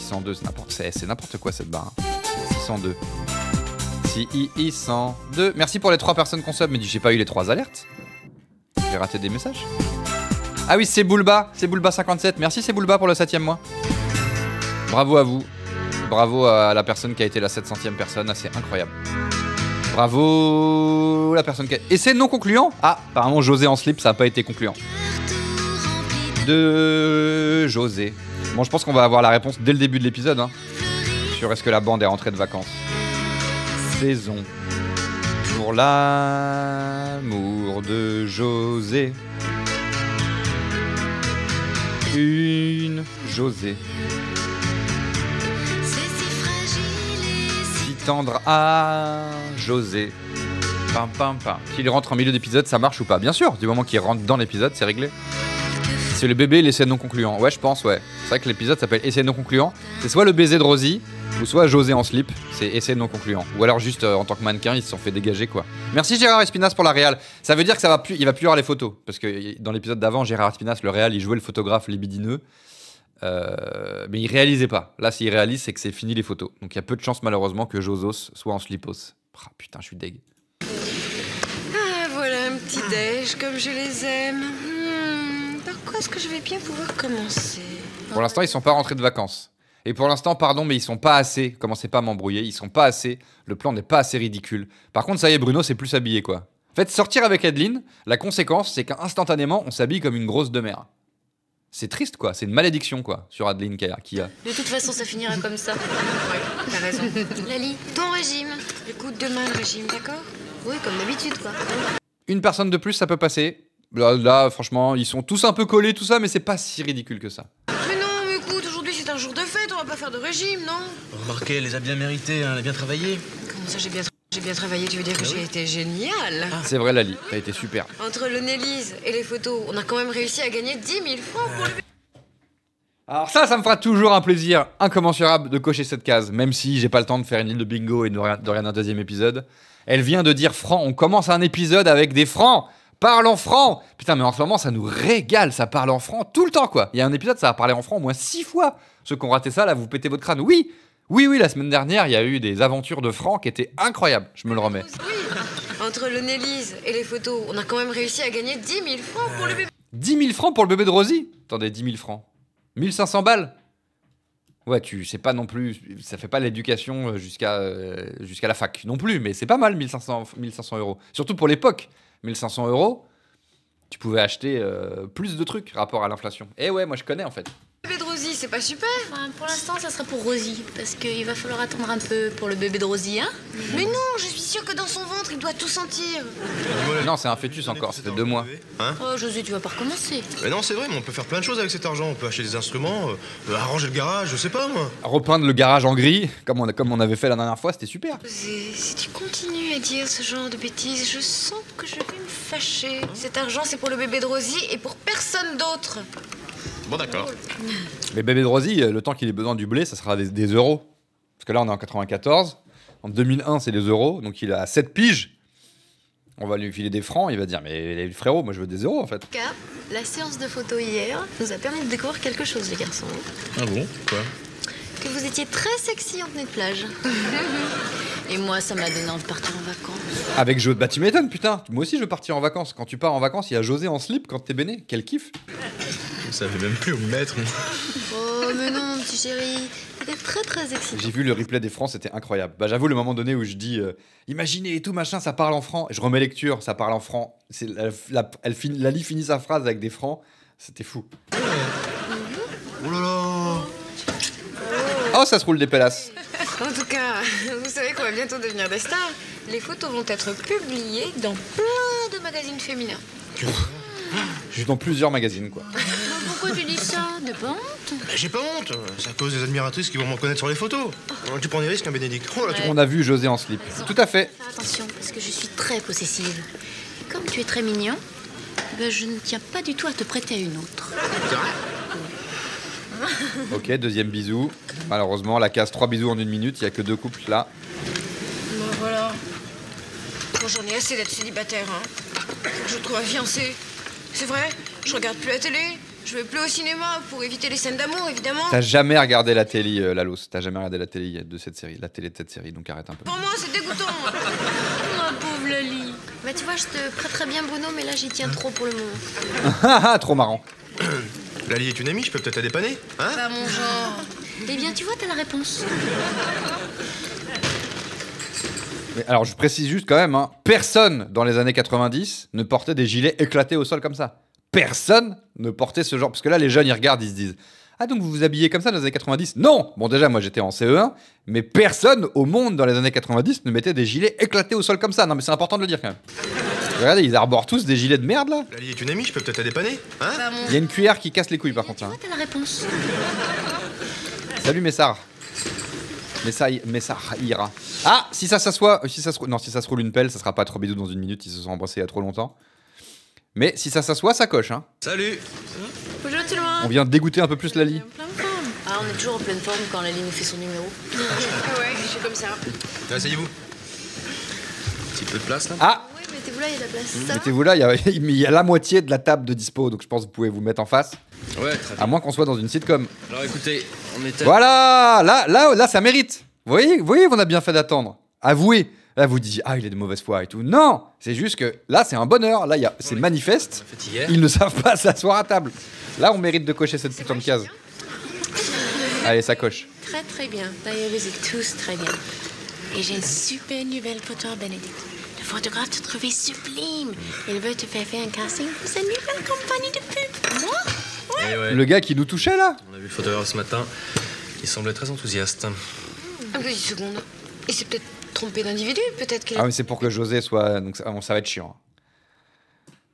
602, c'est n'importe quoi cette barre. 602. 602. Merci pour les 3 personnes qu'on sub, mais j'ai pas eu les 3 alertes. J'ai raté des messages. Ah oui, c'est Boulba 57. Merci c'est Boulba pour le 7e mois. Bravo à vous. Bravo à la personne qui a été la 700e personne, ah, c'est incroyable. Bravo la personne qui a... Et c'est non concluant? Ah, apparemment José en slip, ça a pas été concluant. De José. Bon, je pense qu'on va avoir la réponse dès le début de l'épisode. Hein. Sur est-ce que la bande est rentrée de vacances. Saison. Pour l'amour de José. Une José. Si tendre à José. Pam pam pam. S'il rentre en milieu d'épisode, ça marche ou pas? Bien sûr, du moment qu'il rentre dans l'épisode, c'est réglé. C'est le bébé, l'essai non concluant. Ouais, je pense, ouais. C'est vrai que l'épisode s'appelle essai non concluant. C'est soit le baiser de Rosie, ou soit José en slip. C'est essai non concluant. Ou alors juste en tant que mannequin, ils se sont fait dégager, quoi. Merci Gérard Espinas pour la réal. Ça veut dire que il va plus y avoir les photos. Parce que dans l'épisode d'avant, Gérard Espinas, le réal, il jouait le photographe libidineux. Mais il réalisait pas. Là, s'il réalise, c'est que c'est fini les photos. Donc il y a peu de chances, malheureusement, que Josos soit en slipos. Ah, putain, je suis deg. Ah, voilà un petit déj comme je les aime. Par quoi est-ce que je vais bien pouvoir commencer? Pour l'instant, ils sont pas rentrés de vacances. Et pour l'instant, pardon, mais ils sont pas assez. Commencez pas à m'embrouiller. Ils sont pas assez. Le plan n'est pas assez ridicule. Par contre, ça y est, Bruno, c'est plus habillé, quoi. En fait, sortir avec Adeline, la conséquence, c'est qu'instantanément, on s'habille comme une grosse demeure. C'est triste, quoi. C'est une malédiction, quoi, sur Adeline qui a. De toute façon, ça finira comme ça. Ouais, t'as raison. Lali, ton régime. Écoute, demain le régime, d'accord? Oui, comme d'habitude, quoi. une personne de plus, ça peut passer. Là, franchement, ils sont tous un peu collés, tout ça, mais c'est pas si ridicule que ça. Mais non, mais écoute, aujourd'hui c'est un jour de fête, on va pas faire de régime, non? Remarquez, elle les a bien mérités, hein, elle a bien travaillé. Comment ça, j'ai bien travaillé, tu veux dire que j'ai été géniale? C'est vrai, Lali, t'as été super. Entre le Nélise et les photos, on a quand même réussi à gagner 10 000 francs pour le... Alors ça me fera toujours un plaisir incommensurable de cocher cette case, même si j'ai pas le temps de faire une île de bingo et de regarder un deuxième épisode. Elle vient de dire franc, on commence un épisode avec des francs. Parle en franc. Putain, mais en ce moment, ça nous régale, ça parle en franc tout le temps, quoi. Il y a un épisode, ça a parlé en franc au moins 6 fois. Ceux qui ont raté ça, là, vous pétez votre crâne. Oui, la semaine dernière, il y a eu des aventures de franc qui étaient incroyables. Je me le remets. Oui, entre le Nélise et les photos, on a quand même réussi à gagner 10 000 francs pour le bébé. 10 000 francs pour le bébé de Rosie? Attendez, 10 000 francs. 1500 balles? Ouais, tu sais pas non plus, ça fait pas l'éducation jusqu'à la fac non plus, mais c'est pas mal 1500 euros. Surtout pour l'époque, 1500 euros, tu pouvais acheter plus de trucs rapport à l'inflation. Et ouais, moi je connais en fait. Le bébé de Rosie, c'est pas super? Enfin, pour l'instant, ça sera pour Rosie, parce qu'il va falloir attendre un peu pour le bébé de Rosie, hein. Mais non, je suis sûre que dans son ventre, il doit tout sentir. Non, c'est un fœtus encore, ça fait 2 mois. Hein? Oh, José, tu vas pas recommencer. Mais non, c'est vrai, mais on peut faire plein de choses avec cet argent. On peut acheter des instruments, arranger le garage, je sais pas moi. Repeindre le garage en gris, comme on avait fait la dernière fois, c'était super. Si tu continues à dire ce genre de bêtises, je sens que je vais me fâcher. Cet argent, c'est pour le bébé de Rosie et pour personne d'autre. Bon, d'accord. Mais bébé de Rosie, le temps qu'il ait besoin du blé, ça sera des euros. Parce que là, on est en 94. En 2001, c'est les euros. Donc il a 7 piges. On va lui filer des francs. Il va dire, mais frérot, moi je veux des euros en fait. En tout cas, la séance de photo hier nous a permis de découvrir quelque chose, les garçons. Ah bon? Quoi? Que vous étiez très sexy en tenue de plage. Et moi, ça m'a donné envie de partir en vacances. Avec José, bah tu m'étonnes, putain. Moi aussi je veux partir en vacances. Quand tu pars en vacances, il y a José en slip quand t'es béné. Quel kiff. Je savais même plus où me mettre. Oh, mais non, petit chéri. C'était très, très excitant. J'ai vu le replay des francs, c'était incroyable. Bah j'avoue le moment donné où je dis imaginez et tout machin, ça parle en francs. Et je remets lecture, ça parle en francs. C'est Lali finit sa phrase avec des francs. C'était fou. Oh là là. Oh, ça se roule des pélasses. En tout cas, vous savez qu'on va bientôt devenir des stars. Les photos vont être publiées dans plein de magazines féminins. Je suis dans plusieurs magazines quoi. Pourquoi tu dis ça? De pas honte? J'ai pas honte, c'est à cause des admiratrices qui vont me reconnaître sur les photos. Tu prends des risques, hein, Bénédicte? Oh là, On a vu José en slip. Tout à fait. Fais attention, parce que je suis très possessive. Et comme tu es très mignon, ben je ne tiens pas du tout à te prêter à une autre. c'est vrai? Ok, deuxième bisou. Malheureusement, la case 3 bisous en 1 minute, il n'y a que 2 couples là. Bon, voilà. Bon, j'en ai assez d'être célibataire, hein. Faut que je trouve un fiancé. C'est vrai, je regarde plus la télé. Je vais plus au cinéma pour éviter les scènes d'amour, évidemment. T'as jamais regardé la télé, Lalos. T'as jamais regardé la télé de cette série, la télé de cette série, donc arrête un peu. Pour moi, c'est dégoûtant. Ma pauvre Lali. Bah tu vois, je te prêterais bien Bruno, mais là j'y tiens trop pour le moment. Ah, trop marrant. Lali est une amie, je peux peut-être la dépanner? Hein? Pas mon genre. Eh bien, tu vois, t'as la réponse. Mais alors, je précise juste quand même, hein, personne dans les années 90 ne portait des gilets éclatés au sol comme ça. Personne ne portait ce genre. Parce que là, les jeunes, ils regardent, ils se disent ah, donc vous vous habillez comme ça dans les années 90? Non! Bon, déjà, moi, j'étais en CE1, mais personne au monde dans les années 90 ne mettait des gilets éclatés au sol comme ça. Non, mais c'est important de le dire quand même. Regardez, ils arborent tous des gilets de merde, là. Lali est une amie, je peux peut-être la dépanner? Hein? Pas mon Il y a une cuillère qui casse les couilles, par Tu contre. vois, Hein. t'as la réponse. Salut, Messar. Messar ira. Ah, si ça s'assoit... Si ça se roule une pelle, ça sera pas 3 bisous dans 1 minute, ils se sont embrassés il y a trop longtemps. Mais si ça s'assoit, ça coche, hein. Salut! Bonjour tout le monde. On vient de dégoûter un peu plus Lali. Plein de forme. Ah, on est toujours en pleine forme quand Lali nous fait son numéro. Ah ouais, je suis comme ça. Asseyez-vous. Un petit peu de place là? Ah, Oui, mettez-vous là, il y a de la place. Ça va? mettez-vous là, il y a la moitié de la table de dispo, donc je pense que vous pouvez vous mettre en face. Ouais, très bien. À moins qu'on soit dans une sitcom. Alors écoutez, on était. Voilà, là, ça mérite. Vous voyez, on a bien fait d'attendre. Avouez. Là, vous dites, ah, il est de mauvaise foi et tout. Non, c'est juste que là, c'est un bonheur. Là, c'est manifeste. On a fait hier. Ils ne savent pas s'asseoir à table. Là, on mérite de cocher cette putain de case. Allez, ça coche. Très très bien. D'ailleurs, vous êtes tous très bien. Et j'ai une super nouvelle pour toi, Bénédicte. Le photographe t'a trouvé sublime. Il veut te faire un casting pour sa nouvelle compagnie de pub. Moi? Eh ouais. Le gars qui nous touchait là. On a vu le photographe ce matin. Il semblait très enthousiaste. Un petit seconde. Il s'est peut-être trompé d'individu. Peut-être qu'il a... Ah, mais c'est pour que José soit. Donc, ça va être chiant.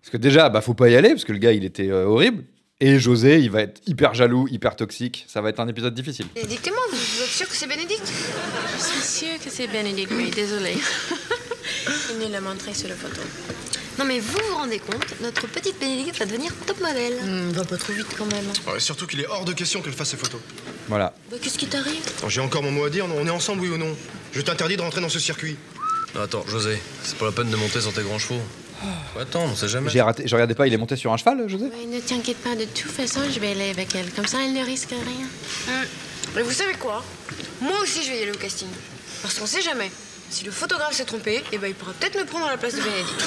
Parce que déjà, bah, faut pas y aller, parce que le gars, il était horrible. Et José, il va être hyper jaloux, hyper toxique. Ça va être un épisode difficile. Bénédicte et moi, vous êtes sûr que c'est Bénédicte? Je suis sûre que c'est Bénédicte, oui, désolée. Il nous l'a montré sur la photo. Non mais vous vous rendez compte, notre petite Bénédicte va devenir top modèle. Va pas trop vite quand même. Ouais, surtout qu'il est hors de question qu'elle fasse ses photos. Voilà. Bah, qu'est-ce qui t'arrive? Attends, j'ai encore mon mot à dire, on est ensemble, oui ou non? Je t'interdis de rentrer dans ce circuit. Non, attends, José, c'est pas la peine de monter sur tes grands chevaux. Faut attendre, on sait jamais. J'ai raté, je regardais pas, il est monté sur un cheval, José? Ouais, ne t'inquiète pas, de toute façon, je vais aller avec elle. Comme ça, elle ne risque rien. Mais vous savez quoi? Moi aussi, je vais y aller au casting. Parce qu'on sait jamais. Si le photographe s'est trompé, eh ben, il pourra peut-être me prendre à la place de Bénédicte.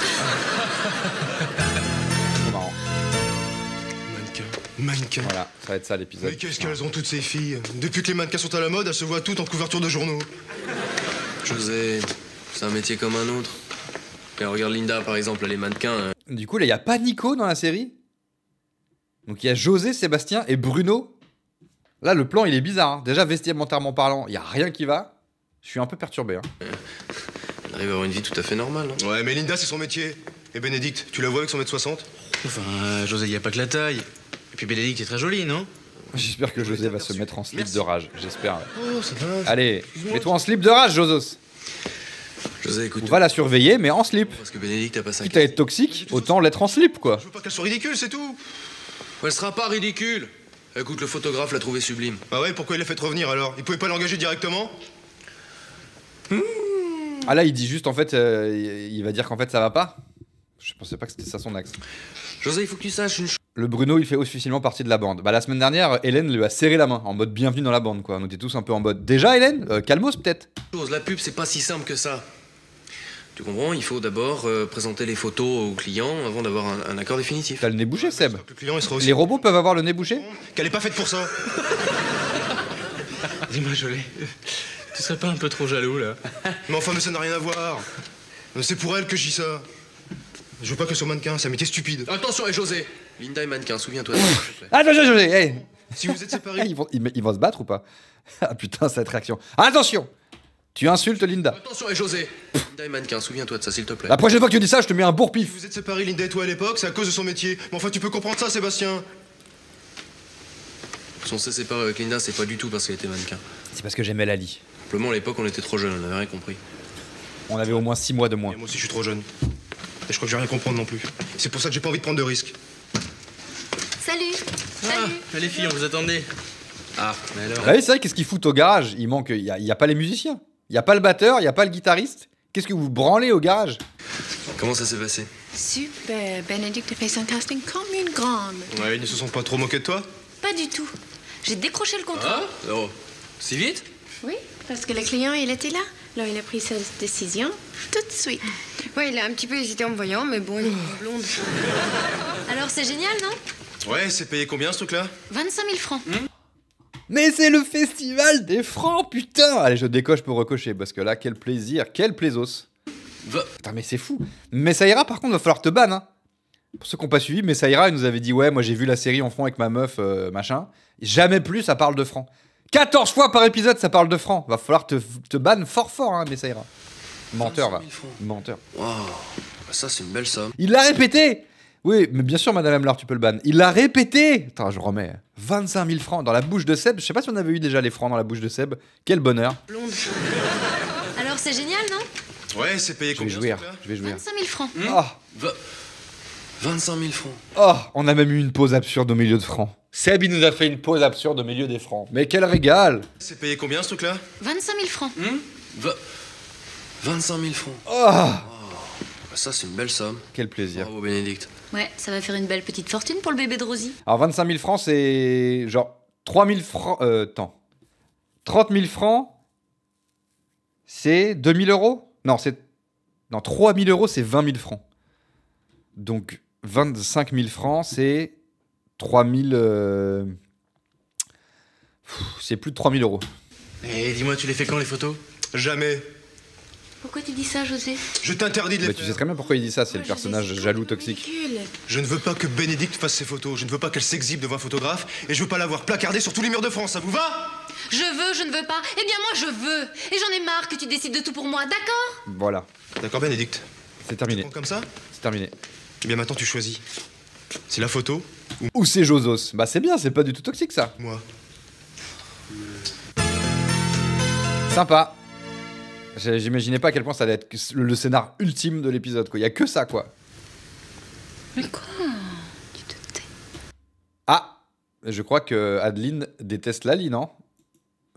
Trop marrant. Mannequin. Voilà, ça va être ça l'épisode. Mais qu'est-ce qu'elles ont toutes ces filles? Depuis que les mannequins sont à la mode, elles se voient toutes en couverture de journaux. José, c'est un métier comme un autre. Et regarde Linda, par exemple, elle est mannequin. Du coup, là, il n'y a pas Nico dans la série. Donc, il y a José, Sébastien et Bruno. Là, le plan, il est bizarre. Hein. Déjà, vestimentairement parlant, il n'y a rien qui va. Je suis un peu perturbé. Hein. Elle arrive à avoir une vie tout à fait normale. Hein. Ouais, mais Linda, c'est son métier. Et Bénédicte, tu la vois avec son mètre 60? Enfin, José, il y a pas que la taille. Et puis Bénédicte est très jolie, non? J'espère que José va se mettre en slip Merci. de rage. J'espère. Oh, ça va. Allez, mets-toi en slip de rage, Josos. José, écoute. On va la surveiller, mais en slip. Parce que Bénédicte a pas ça. Quitte à être toxique, autant l'être en slip, quoi. Je veux pas qu'elle soit ridicule, c'est tout. Elle sera pas ridicule. Écoute, le photographe l'a trouvé sublime. Bah ouais, pourquoi il l'a fait revenir alors? Il pouvait pas l'engager directement? Ah là, il dit juste, en fait, il va dire qu'en fait, ça va pas. Je pensais pas que c'était ça son axe. José, il faut que tu saches une Le Bruno, il fait officiellement partie de la bande. Bah, la semaine dernière, Hélène lui a serré la main, en mode bienvenue dans la bande, quoi. On était tous un peu en mode. Déjà, Hélène calmos, peut-être. chose. La pub, c'est pas si simple que ça. Tu comprends? Il faut d'abord présenter les photos aux clients avant d'avoir un accord définitif. T'as le nez bouché, Seb. Le client, il sera aussi. Les robots peuvent avoir le nez bouché? Qu'elle est pas faite pour ça. Dis-moi, Jolé, tu serais pas un peu trop jaloux, là? Mais enfin, mais ça n'a rien à voir. C'est pour elle que je dis ça. Je veux pas qu'elle soit mannequin, c'est un métier stupide. Attention, et José! Linda est mannequin, souviens-toi. s'il te plaît. Ah, hey. Si vous êtes séparés. Ils vont se battre ou pas? Ah putain, cette réaction. Attention! Tu insultes Linda. Attention, et José! Linda est mannequin, souviens-toi de ça, s'il te plaît. La prochaine fois que tu dis ça, je te mets un Si bourre-pif. vous êtes séparés, Linda et toi à l'époque, c'est à cause de son métier. Mais enfin, tu peux comprendre ça, Sébastien. Si on s'est séparé avec Linda, c'est pas du tout parce qu'elle était mannequin. C'est parce que j'aimais Lali. Simplement, à l'époque, on était trop jeunes, on n'avait rien compris. On avait au moins 6 mois de moins. Et moi aussi, je suis trop jeune. Et je crois que je vais rien comprendre non plus. C'est pour ça que j'ai pas envie de prendre de risques. Salut. Ah, Salut. les filles, on vous attendait. Ah, mais alors? Ah oui, c'est vrai, qu'est-ce qu'ils foutent au garage? Il manque. Il y a pas les musiciens. Il y a pas le batteur, il y a pas le guitariste. Qu'est-ce que vous branlez au garage? Comment ça s'est passé? Super, Bénédicte a fait son casting comme une grande. Ouais, ils ne se sont pas trop moqués de toi? Pas du tout. J'ai décroché le contrat. Oh, si vite? Oui, parce que le client, il était là. Alors, il a pris sa décision tout de suite. Ouais, il a un petit peu hésité en me voyant, mais bon, il est blonde. Alors c'est génial, non? Ouais, c'est payé combien ce truc-là? 25 000 francs. Mais c'est le festival des francs, putain! Allez, je décoche pour recocher, parce que là, quel plaisir, quel plaisos. Putain, mais c'est fou. Messaïra, par contre, va falloir te ban, hein. Pour ceux qui n'ont pas suivi, Messaïra, il nous avait dit, ouais, moi j'ai vu la série en fond avec ma meuf, machin. Jamais plus, ça parle de francs. 14 fois par épisode, ça parle de francs. Va falloir te ban fort, hein, Messaïra. Menteur, va. 25 000 francs. Menteur. Waouh, ça c'est une belle somme. Il l'a répété! Oui, mais bien sûr, Madame Amlar, tu peux le ban. Il l'a répété! Attends, je remets. 25 000 francs dans la bouche de Seb. Je sais pas si on avait eu déjà les francs dans la bouche de Seb. Quel bonheur. Blonde. Alors c'est génial, non? Ouais, c'est payé Je vais combien jouir. ce truc-là? Je vais jouir. 25 000 francs. Oh, 25 000 francs. oh, on a même eu une pause absurde au milieu de francs. Seb, il nous a fait une pause absurde au milieu des francs. Mais quel régal! C'est payé combien ce truc-là? 25 000 francs. 25 000 francs. Oh, Ça c'est une belle somme. quel plaisir. Bravo Bénédicte. Ouais, ça va faire une belle petite fortune pour le bébé de Rosie. Alors 25 000 francs, c'est genre 3 000 francs... 30 000 francs, c'est 2 000 euros? Non, c'est... Non, 3 000 euros, c'est 20 000 francs. Donc 25 000 francs, c'est 3 000... C'est plus de 3 000 euros. Et dis-moi, tu les fais quand, les photos? Jamais. Pourquoi tu dis ça, José? Je t'interdis de les Mais tu sais faire. très bien pourquoi il dit ça, c'est le Oh, personnage José, c'est jaloux complètement toxique. ridicule. Je ne veux pas que Bénédicte fasse ses photos. Je ne veux pas qu'elle s'exhibe devant un photographe. Et je veux pas la voir placardée sur tous les murs de France. Ça vous va? Je ne veux pas. Eh bien moi je veux. Et j'en ai marre que tu décides de tout pour moi, d'accord? Voilà, D'accord, Bénédicte. c'est terminé. Prends comme ça? C'est terminé. Eh bien maintenant tu choisis. C'est la photo Ou c'est Josos. Bah c'est bien, c'est pas du tout toxique ça. ou moi. Sympa. J'imaginais pas à quel point ça allait être le scénar ultime de l'épisode, quoi. Y a que ça, quoi. Mais quoi? Tu te tais. Ah, je crois que Adeline déteste Lali, non?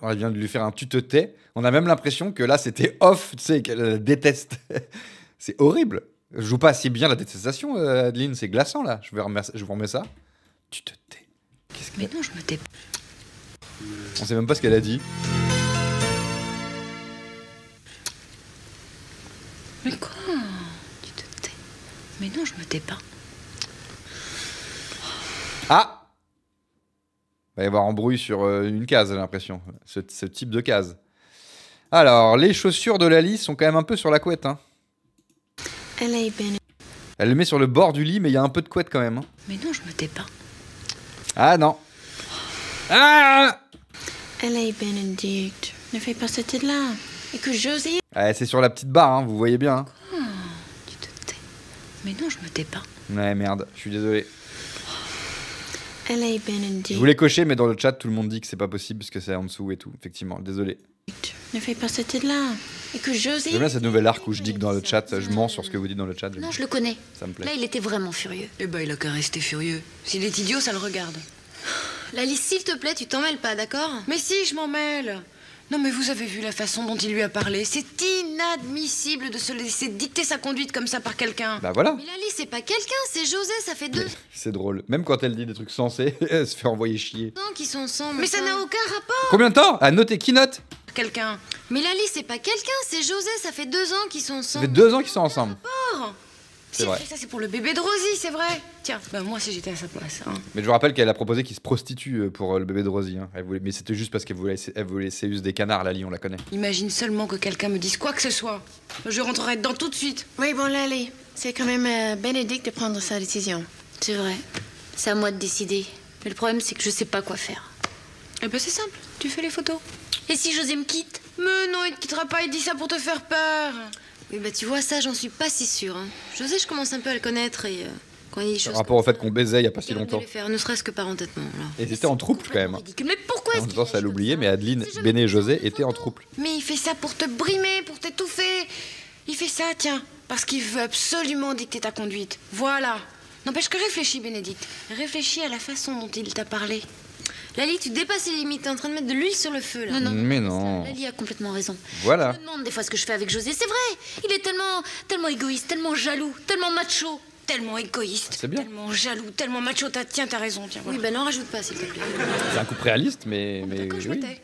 Elle vient de lui faire un tu te tais. On a même l'impression que là, c'était off, tu sais, qu'elle déteste. C'est horrible. Je joue pas assez bien la détestation, Adeline. C'est glaçant, là. Je vous remets ça. Tu te tais. Mais non, je me tais pas. On sait même pas ce qu'elle a dit. Mais quoi? Tu te tais. Mais non, je me tais pas. Ah! Il va y avoir embrouille sur une case, j'ai l'impression. Ce type de case. Alors, les chaussures de Lali sont quand même un peu sur la couette, hein. L.A. Benedict. Elle le met sur le bord du lit, mais il y a un peu de couette quand même. Hein. Mais non, je me tais pas. Ah non. Ah! L.A. Benedict. Ne fais pas cette tête-là. Et que José... Ah, c'est sur la petite barre, hein, vous voyez bien. Hein. Tu te tais. Mais non, je me tais pas. Ouais, merde, je suis désolé. L.A. Benedict. Je voulais cocher, mais dans le chat, tout le monde dit que c'est pas possible parce que c'est en dessous et tout. Effectivement, désolé. Ne fais pas cette tête-là. Et que José... J'aime bien cette nouvelle arc où je dis que dans le chat, je mens sur ce que vous dites dans le chat. Non, je le connais. Ça me plaît. Là, il était vraiment furieux. Eh ben, il a qu'à rester furieux. S'il est idiot, ça le regarde. Lali, s'il te plaît, tu t'en mêles pas, d'accord? Mais si, je m'en mêle. Non, mais vous avez vu la façon dont il lui a parlé. C'est inadmissible de se laisser dicter sa conduite comme ça par quelqu'un. Bah voilà. Mais Lali, c'est pas quelqu'un, c'est José, ça fait 2 C'est drôle. Même quand elle dit des trucs sensés, elle se fait envoyer chier. ans qu'ils sont ensemble. Mais ça n'a aucun rapport. Combien de temps? À noter, qui note? Quelqu'un. Mais Lali, c'est pas quelqu'un, c'est José, ça fait 2 ans qu'ils sont Ça ensemble. fait 2 ans qu'ils sont ensemble. Si C'est elle vrai. fait ça, c'est pour le bébé de Rosie, c'est vrai. Tiens, ben moi, si j'étais à sa place. Hein. Mais je vous rappelle qu'elle a proposé qu'il se prostitue pour le bébé de Rosie. Hein. Mais c'était juste parce qu'elle voulait séus des canards, Lali, on la connaît. Imagine seulement que quelqu'un me dise quoi que ce soit. Je rentrerai dedans tout de suite. Oui, bon, Lali, c'est quand même Bénédicte de prendre sa décision. C'est vrai. C'est à moi de décider. Mais le problème, c'est que je sais pas quoi faire. Eh ben, c'est simple. Tu fais les photos. Et si José me quitte? Mais non, il te quittera pas. Il dit ça pour te faire peur. Oui, bah tu vois, ça, j'en suis pas si sûre. Hein. José, je commence un peu à le connaître et quand il y a des choses... Par rapport au fait qu'on baisait il y a pas si Garde de longtemps. le faire, ne serait-ce que par entêtement. Là. Et ils étaient en trouble quand même. Hein. Ridicule. Mais pourquoi En est-ce même qu'il temps, ça réagit l'oubliait, comme mais ça? Adeline, C'est jamais Béné et présent José des étaient en photos. trouble. Mais il fait ça pour te brimer, pour t'étouffer. Il fait ça, tiens, parce qu'il veut absolument dicter ta conduite. Voilà. N'empêche que réfléchis, Bénédicte. Réfléchis à la façon dont il t'a parlé. Lali, tu dépasses les limites. T'es en train de mettre de l'huile sur le feu, là. Non, non. Mais non. Lali a complètement raison. Voilà. Je me demande des fois ce que je fais avec José. C'est vrai. Il est tellement égoïste, tellement jaloux, tellement macho. Tellement égoïste, C'est bien. tellement jaloux, tellement macho. Tiens, t'as raison, tiens. Oui, Voilà. ben n'en rajoute pas, s'il te plaît. C'est un coup réaliste, mais D'accord, je me oui. tais.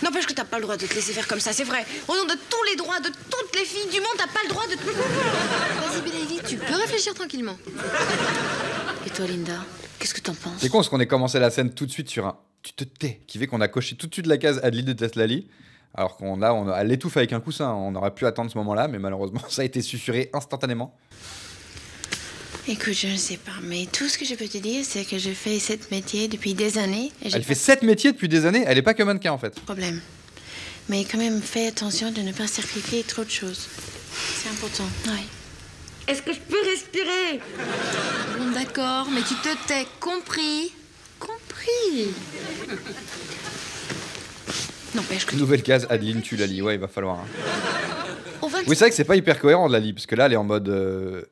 N'empêche que t'as pas le droit de te laisser faire comme ça, c'est vrai. Au nom de tous les droits de toutes les filles du monde, t'as pas le droit de te... Vas-y, Bénédicte, tu peux réfléchir tranquillement. Et toi, Linda, qu'est-ce que t'en penses? C'est con parce qu'on ait commencé la scène tout de suite sur un tu te tais, qui fait qu'on a coché tout de suite la case Adeline déteste Lali, alors elle l'étouffe avec un coussin. On aurait pu attendre ce moment-là, mais malheureusement ça a été susurré instantanément. Écoute, je ne sais pas, mais tout ce que je peux te dire, c'est que je fais ce métier depuis des années. Et j'ai Elle pas fait 7 métiers depuis des années, elle est pas que mannequin en fait. de problème. Mais quand même, fais attention de ne pas sacrifier trop de choses. C'est important. Oui. Est-ce que je peux respirer? Bon, d'accord, mais tu te tais, compris? Compris. N'empêche que... Nouvelle case Adeline tue Lali, ouais il va falloir. Hein. Au 20... Oui c'est vrai que c'est pas hyper cohérent de Lali, parce que là elle est en mode...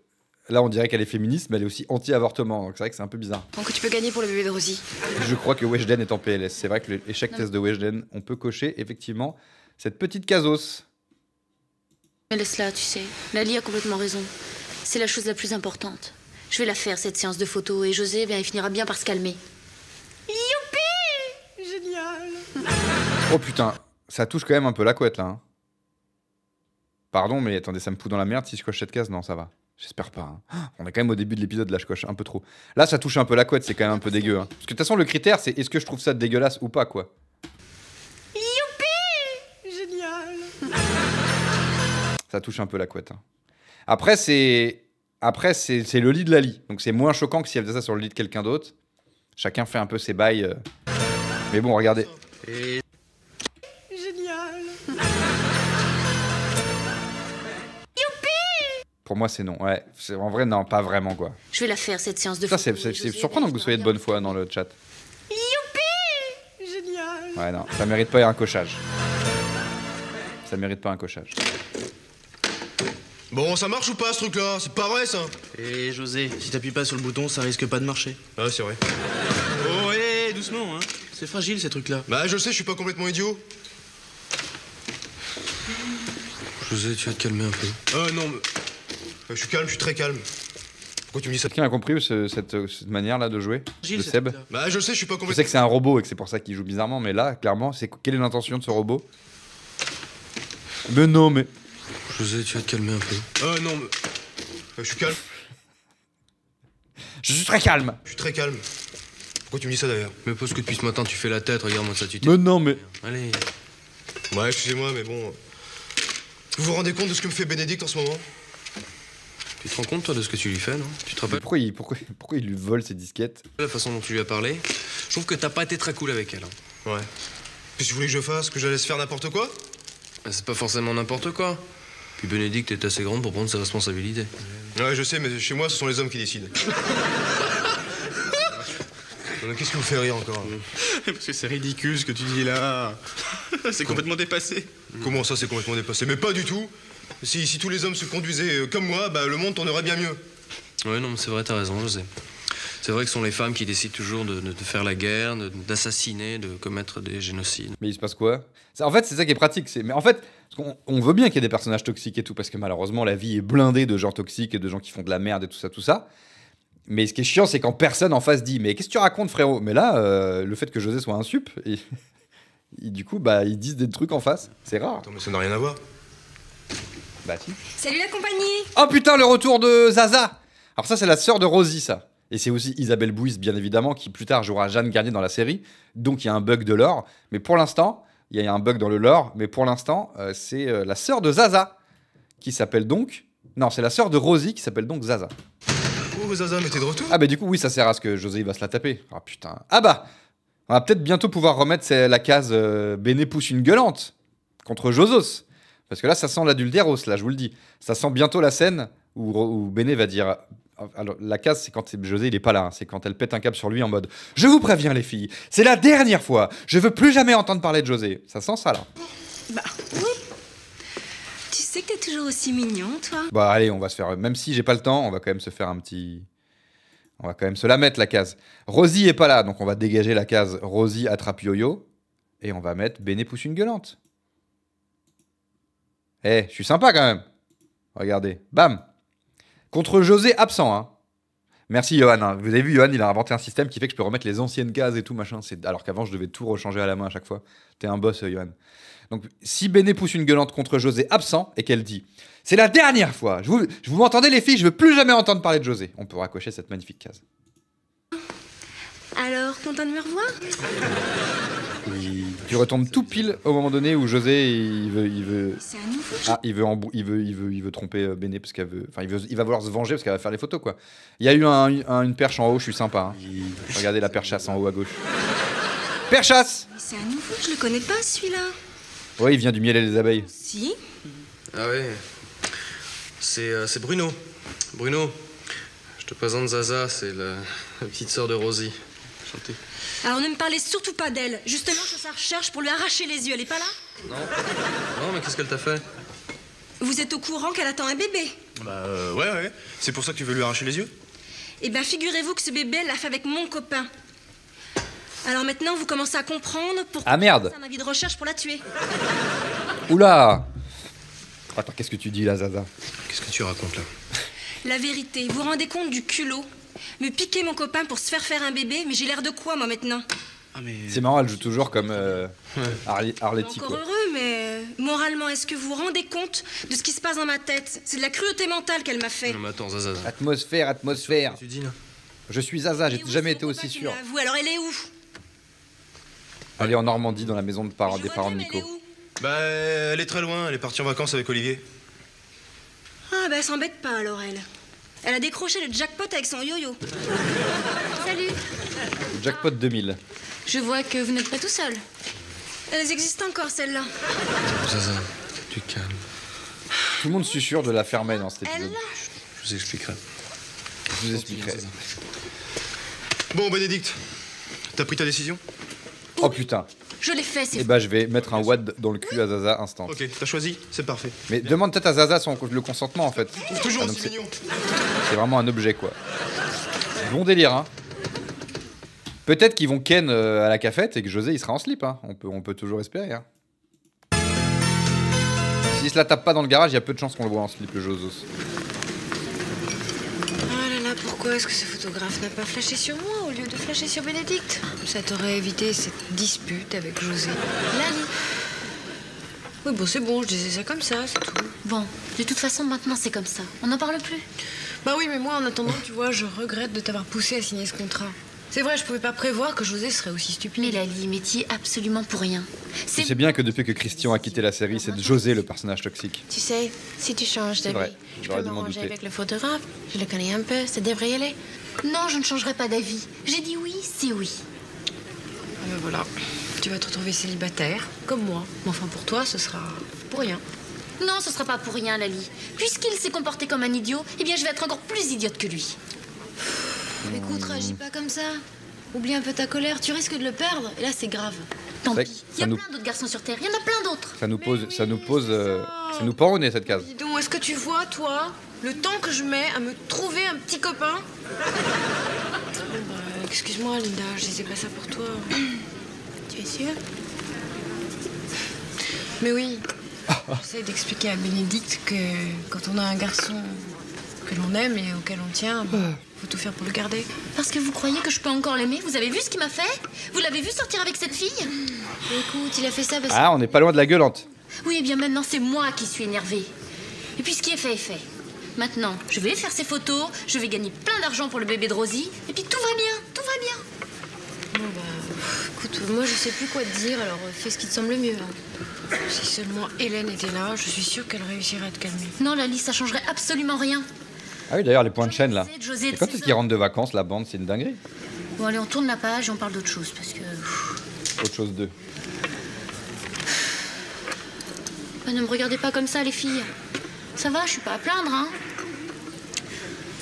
Là on dirait qu'elle est féministe, mais elle est aussi anti-avortement, donc c'est vrai que c'est un peu bizarre. Donc tu peux gagner pour le bébé de Rosie. Je crois que Weshden est en PLS. C'est vrai que l'échec test de Weshden, on peut cocher effectivement cette petite casos. Mais laisse-la, tu sais. Lali a complètement raison. C'est la chose la plus importante. Je vais la faire, cette séance de photos, et José, il finira bien par se calmer. Youpi! Génial! Oh putain, ça touche quand même un peu la couette là. Hein. Pardon, mais attendez, ça me fout dans la merde si je coche cette case. Non, ça va. J'espère pas. Hein. On est quand même au début de l'épisode, là je coche un peu trop. Là ça touche un peu la couette, c'est quand même un peu dégueu. Hein. Parce que de toute façon le critère c'est est-ce que je trouve ça dégueulasse ou pas quoi. Youpi! Génial! Ça touche un peu la couette. Hein. Après c'est le lit de Lali. Donc c'est moins choquant que si elle faisait ça sur le lit de quelqu'un d'autre. Chacun fait un peu ses bails. Mais bon, regardez. Génial! Pour moi, c'est non. Ouais, en vrai, non, pas vraiment, quoi. Je vais la faire, cette séance de Ça, photo. c'est surprenant que vous soyez de bonne foi dans le chat. Youpi! Génial! Ouais, non, ça mérite pas un cochage. Ça mérite pas un cochage. Bon, ça marche ou pas, ce truc-là? C'est pas vrai, ça? Et José, si t'appuies pas sur le bouton, ça risque pas de marcher. Ah, c'est vrai. Oh, hé, doucement, hein. C'est fragile, ces trucs-là. Bah, je sais, je suis pas complètement idiot. José, tu vas te calmer un peu. Non, mais... je suis calme, je suis très calme. Pourquoi tu me dis ça? Quelqu'un a compris cette manière-là de jouer de Seb? Bah, je sais, je suis pas Je complètement... sais que c'est un robot et que c'est pour ça qu'il joue bizarrement, mais là, clairement, quelle est l'intention de ce robot? Mais non, mais... José, tu vas te calmer un peu. non, mais... je suis calme. Je suis très calme. Je suis très calme. Pourquoi tu me dis ça, d'ailleurs? Mais parce que depuis ce matin, tu fais la tête, regarde-moi ça, tu t'es... Mais non, mais... Allez. Ouais, excusez-moi, mais bon... Vous vous rendez compte de ce que me fait Bénédicte en ce moment? Tu te rends compte, toi, de ce que tu lui fais, non? Tu te rappelles Pourquoi il lui vole ses disquettes? la façon dont tu lui as parlé? Je trouve que t'as pas été très cool avec elle. Hein. Ouais. Qu'est-ce que tu voulais que je fasse? Que je la laisse faire n'importe quoi? C'est pas forcément n'importe quoi. Puis Bénédicte est assez grande pour prendre ses responsabilités. Ouais, je sais, mais chez moi, ce sont les hommes qui décident. Qu'est-ce qui vous fait rire encore? Parce que c'est ridicule ce que tu dis là. C'est complètement dépassé. Comment ça, c'est complètement dépassé? Mais pas du tout. Si tous les hommes se conduisaient comme moi, bah, le monde tournerait bien mieux. Ouais, non, mais c'est vrai, t'as raison, José. C'est vrai que ce sont les femmes qui décident toujours de faire la guerre, d'assassiner, de commettre des génocides. Mais il se passe quoi? En fait, c'est ça qui est pratique. Mais en fait, on veut bien qu'il y ait des personnages toxiques et tout, parce que malheureusement, la vie est blindée de gens toxiques et de gens qui font de la merde et tout ça. Mais ce qui est chiant, c'est quand personne en face dit « Mais qu'est-ce que tu racontes, frérot ?» Mais là, le fait que José soit un sup, du coup, bah, ils disent des trucs en face. C'est rare. Attends, mais ça n'a rien à voir. Bah si. Salut la compagnie! Oh putain, le retour de Zaza! Alors ça, c'est la sœur de Rosie, ça. Et c'est aussi Isabelle Bouis, bien évidemment, qui plus tard jouera Jeanne Garnier dans la série. Donc il y a un bug de lore. Mais pour l'instant, il y a un bug dans le lore. Mais pour l'instant, c'est la sœur de Zaza, qui s'appelle donc... Non, c'est la sœur de Rosie, qui s'appelle donc Zaza. Oh, Zaza, mais t'es de retour? Ah bah du coup, oui, ça sert à ce que José il va se la taper. Ah putain. Ah bah, on va peut-être bientôt pouvoir remettre la case Béné pousse une gueulante contre Josos. Parce que là, ça sent l'adultéros, là, je vous le dis. Ça sent bientôt la scène où Béné va dire... Alors, la case, c'est quand José, il est pas là. Hein. C'est quand elle pète un câble sur lui en mode « Je vous préviens, les filles, c'est la dernière fois. Je veux plus jamais entendre parler de José. » Ça sent ça, là. Bah, oui. Tu sais que t'es toujours aussi mignon, toi. Bah allez, on va se faire... Même si j'ai pas le temps, on va quand même se faire un petit... On va quand même se la mettre, la case. Rosie est pas là, donc on va dégager la case Rosie attrape yo-yo. Et on va mettre Béné pousse une gueulante. Eh, je suis sympa quand même. Regardez. Bam. Contre José absent, hein. Merci, Johan. Hein. Vous avez vu, Johan, il a inventé un système qui fait que je peux remettre les anciennes cases et tout, machin. Alors qu'avant, je devais tout rechanger à la main à chaque fois. T'es un boss, Johan. Donc, si Béné pousse une gueulante contre José absent et qu'elle dit « C'est la dernière fois. Vous m'entendez, les filles, je veux plus jamais entendre parler de José. » On peut raccrocher cette magnifique case. Alors, content de me revoir? Tu retombes tout pile au moment donné où José, il veut... C'est à nouveau. Ah, il veut tromper Béné parce qu'elle veut... Enfin, il va vouloir se venger parce qu'elle va faire les photos, quoi. Il y a eu une perche en haut, je suis sympa. Hein. Regardez la perchasse en haut à gauche. Perchasse! Mais c'est à nouveau, je le connais pas, celui-là. Ouais, il vient du miel et les abeilles. Si. Ah ouais. C'est Bruno. Bruno, je te présente Zaza, c'est la petite sœur de Rosie. Chantez. Alors ne me parlez surtout pas d'elle. Justement, je suis à sa recherche pour lui arracher les yeux. Elle est pas là? Non. Non, mais qu'est-ce qu'elle t'a fait? Vous êtes au courant qu'elle attend un bébé? Bah, ouais. C'est pour ça que tu veux lui arracher les yeux? Eh bien, figurez-vous que ce bébé, elle l'a fait avec mon copain. Alors maintenant, vous commencez à comprendre pourquoi Ah merde! c'est un avis de recherche pour la tuer. Oula! Attends, qu'est-ce que tu dis là, Zaza? Qu'est-ce que tu racontes là? La vérité, vous vous rendez compte du culot? Me piquer mon copain pour se faire un bébé, mais j'ai l'air de quoi, moi, maintenant? Ah, mais... C'est marrant, elle joue toujours comme Arletty, Encore quoi. heureux, mais moralement, est-ce que vous vous rendez compte de ce qui se passe dans ma tête? C'est de la cruauté mentale qu'elle m'a fait. Non, mais attends, Zaza. Atmosphère. Tu dis là? Je suis Zaza, j'ai Et où jamais son été aussi copain qui sûr. l'a avoué? Alors elle est où? Elle est en Normandie, dans la maison des Je parents vois de bien, mais Nico. elle est où? Bah, elle est très loin. Elle est partie en vacances avec Olivier. Ah, bah elle s'embête pas, alors elle. Elle a décroché le jackpot avec son yo-yo. Salut. Jackpot 2000. Je vois que vous n'êtes pas tout seul. Elles existent encore, celles-là. Zaza, tu calmes. Tout le monde susurre de la fermer dans cet épisode. Je vous expliquerai. Je vous expliquerai. Bon, Bénédicte, t'as pris ta décision? Oh putain. Je l'ai fait, c'est Eh bah je vais mettre un wad dans le cul à Zaza instant. Ok, t'as choisi? C'est parfait. Mais demande peut-être à Zaza le consentement en fait. Toujours donc aussi mignon. C'est vraiment un objet quoi. Bon délire hein. Peut-être qu'ils vont ken à la cafette et que José il sera en slip hein. On peut toujours espérer hein. S'il se la tape pas dans le garage, il y a peu de chances qu'on le voit en slip le Josos. Oh là là, pourquoi est-ce que ce photographe n'a pas flashé sur moi au lieu de flasher sur Bénédicte? Ça t'aurait évité cette dispute avec José. Lali. Oui, bon, c'est bon, je disais ça comme ça, c'est tout. Bon, de toute façon, maintenant, c'est comme ça. On n'en parle plus. Bah oui, mais moi, en attendant, tu vois, je regrette de t'avoir poussé à signer ce contrat. C'est vrai, je pouvais pas prévoir que José serait aussi stupide. Mais Lali, mais t'y es absolument pour rien. Tu sais bien que depuis que Christian a quitté la série, c'est José le personnage toxique. Tu sais, si tu changes C'est d'avis, vrai, je j'aurais peux dû m'en m'arranger douter. avec le photographe. Je le connais un peu, ça devrait y aller. Non, je ne changerai pas d'avis. J'ai dit oui, c'est oui. Ah ben voilà, tu vas te retrouver célibataire, comme moi. Mais enfin, pour toi, ce sera pour rien. Non, ce sera pas pour rien, Lali. Puisqu'il s'est comporté comme un idiot, eh bien, je vais être encore plus idiote que lui. Écoute, réagis pas comme ça. Oublie un peu ta colère, tu risques de le perdre. Et là, c'est grave. Tant C'est- pis. Il y ça a nous- plein d'autres garçons sur Terre. Il y en a plein d'autres. Ça nous pend au nez cette case. Dis donc, est-ce que tu vois, toi, le temps que je mets à me trouver un petit copain? Bon, bah, excuse-moi, Linda, je disais pas ça pour toi. Tu es sûre? Mais oui, j'essaie d'expliquer à Bénédicte que quand on a un garçon que l'on aime et auquel on tient, bah, faut tout faire pour le garder. Parce que vous croyez que je peux encore l'aimer? Vous avez vu ce qu'il m'a fait? Vous l'avez vu sortir avec cette fille? Écoute, il a fait ça parce Ah, on n'est pas loin de la gueulante. Oui, eh bien maintenant, c'est moi qui suis énervée. Et puis ce qui est fait est fait. Maintenant, je vais faire ces photos, je vais gagner plein d'argent pour le bébé de Rosie, et puis tout va bien, tout va bien. Bon, bah, écoute, moi je sais plus quoi te dire, alors fais ce qui te semble mieux. Hein. Si seulement Hélène était là, je suis sûre qu'elle réussirait à te calmer. Non, Lali, ça changerait absolument rien. Ah oui, d'ailleurs, les points de chaîne là. José, Et quand est-ce qu'ils rentrent de vacances, la bande? C'est une dinguerie. Bon, allez, on tourne la page et on parle d'autre chose, parce que... Autre chose d'eux. Bah, ne me regardez pas comme ça, les filles. Ça va, je suis pas à plaindre, hein.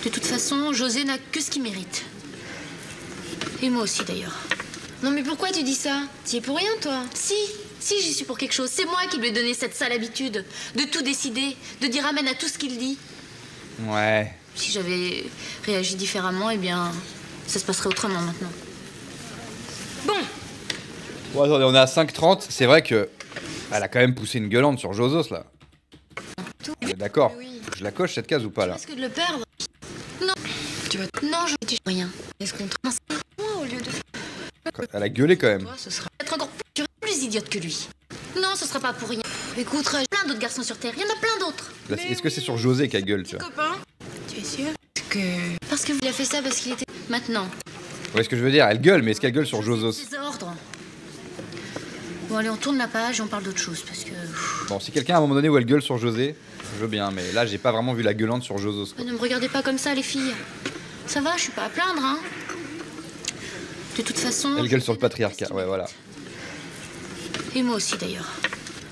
De toute façon, José n'a que ce qu'il mérite. Et moi aussi, d'ailleurs. Non mais pourquoi tu dis ça? T'y es pour rien, toi? Si, j'y suis pour quelque chose. C'est moi qui lui ai donné cette sale habitude de tout décider, de dire amen à tout ce qu'il dit. Ouais. Si j'avais réagi différemment, eh bien, ça se passerait autrement maintenant. Bon, attendez, on est à 5h30. C'est vrai que elle a quand même poussé une gueulante sur Josos là. On est d'accord. Oui. Je la coche cette case ou pas Tu là? risques de le perdre. Non, je ne dis rien. Est-ce qu'on te... Moi, au lieu de Elle a gueulé quand même. toi, ce sera... Être encore plus idiote que lui. Non, ce sera pas pour rien. Écoute, Plein d'autres garçons sur Terre. Il y en a plein d'autres. Là, Est-ce que c'est sur José qu'elle gueule, tu vois? copain. Tu es sûr? Que... Parce que il a fait ça parce qu'il était... Maintenant. Ouais, ce que je veux dire, elle gueule, mais est-ce qu'elle gueule sur Josos? Ses ordres. Bon, allez, on tourne la page et on parle d'autre chose, parce que... Bon, si quelqu'un à un moment donné où elle gueule sur José, je veux bien, mais là j'ai pas vraiment vu la gueulante sur Josos. Quoi. Ne me regardez pas comme ça, les filles. Ça va, je suis pas à plaindre, hein. De toute façon... Elle gueule sur le patriarcat, ouais, voilà. Et moi aussi, d'ailleurs.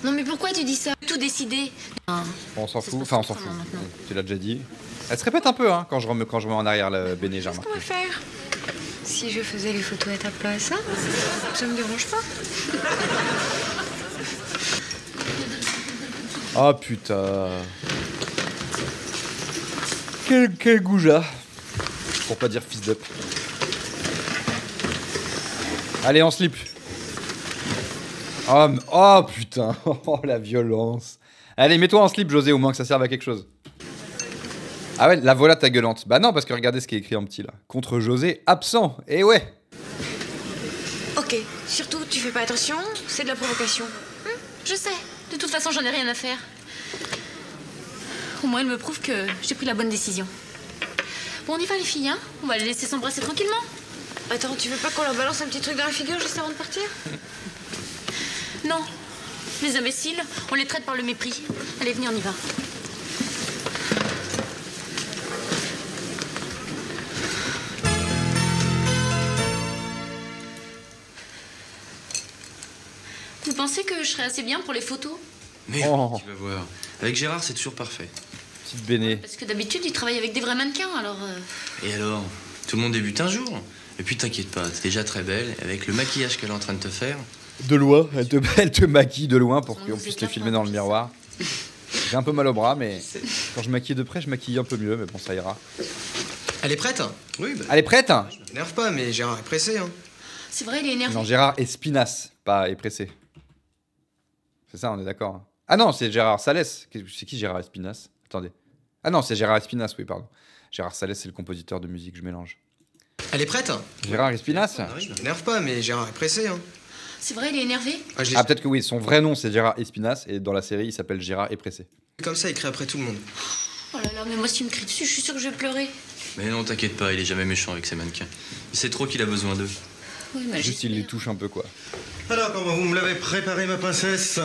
Non mais pourquoi tu dis ça? Tout décidé. Bon, on s'en Ça se fout, passe enfin on s'en fout. autrement maintenant. Tu l'as déjà dit. Elle se répète un peu, hein, quand je remets en arrière le Béné, j'ai Qu'est-ce remarqué. qu'on va faire? Si je faisais les photos à ta place, hein? Ça me dérange pas. Oh putain. Quel goujat. Pour pas dire fils d'up. Allez, en slip. Oh putain. Oh la violence. Allez, mets-toi en slip, José, au moins que ça serve à quelque chose. Ah ouais, la voilà ta gueulante. Bah non, parce que regardez ce qui est écrit en petit là. Contre José, absent. Et ouais. Ok, surtout tu fais pas attention, c'est de la provocation. Je sais. De toute façon, j'en ai rien à faire. Au moins, elle me prouve que j'ai pris la bonne décision. Bon, on y va, les filles, hein? On va les laisser s'embrasser tranquillement. Attends, tu veux pas qu'on leur balance un petit truc dans la figure juste avant de partir? Non. Les imbéciles, on les traite par le mépris. Allez, venez, on y va. Vous pensez que je serais assez bien pour les photos? Mais Oh. tu vas voir. Avec Gérard, c'est toujours parfait. Petite Béné. Parce que d'habitude, il travaille avec des vrais mannequins, alors... Et alors? Tout le monde débute un jour. Et puis t'inquiète pas, t'es déjà très belle. Avec le maquillage qu'elle est en train de te faire. De loin, elle te maquille de loin pour Sans qu'on nous puisse te écarte filmer un dans peu le ça. miroir. J'ai un peu mal au bras, mais quand je maquille de près, je maquille un peu mieux, mais bon, ça ira. Elle est prête? Oui, bah. Elle est prête? Je m'énerve pas, mais Gérard est pressé. Hein. C'est vrai, il est énervé. Non, Gérard Espinasse, pas est pressé. C'est ça, on est d'accord. Ah non, c'est Gérard Salès. C'est qui Gérard Espinasse? Attendez. Ah non, c'est Gérard Espinasse, oui, pardon. Gérard Salès, c'est le compositeur de musique, je mélange. Elle est prête? Gérard Espinasse? Je m'énerve pas, mais Gérard est pressé. Hein. C'est vrai, il est énervé. Je l'ai Ah, peut-être que oui, son vrai nom c'est Gérard Espinasse et dans la série il s'appelle Gérard et pressé. comme ça écrit après tout le monde. Oh là là, mais moi, s'il me crie dessus, je suis sûre que je vais pleurer. Mais non, t'inquiète pas, il est jamais méchant avec ses mannequins. Il sait trop qu'il a besoin d'eux. Oui, mais Juste il les touche un peu quoi. Alors, comment vous me l'avez préparé, ma princesse?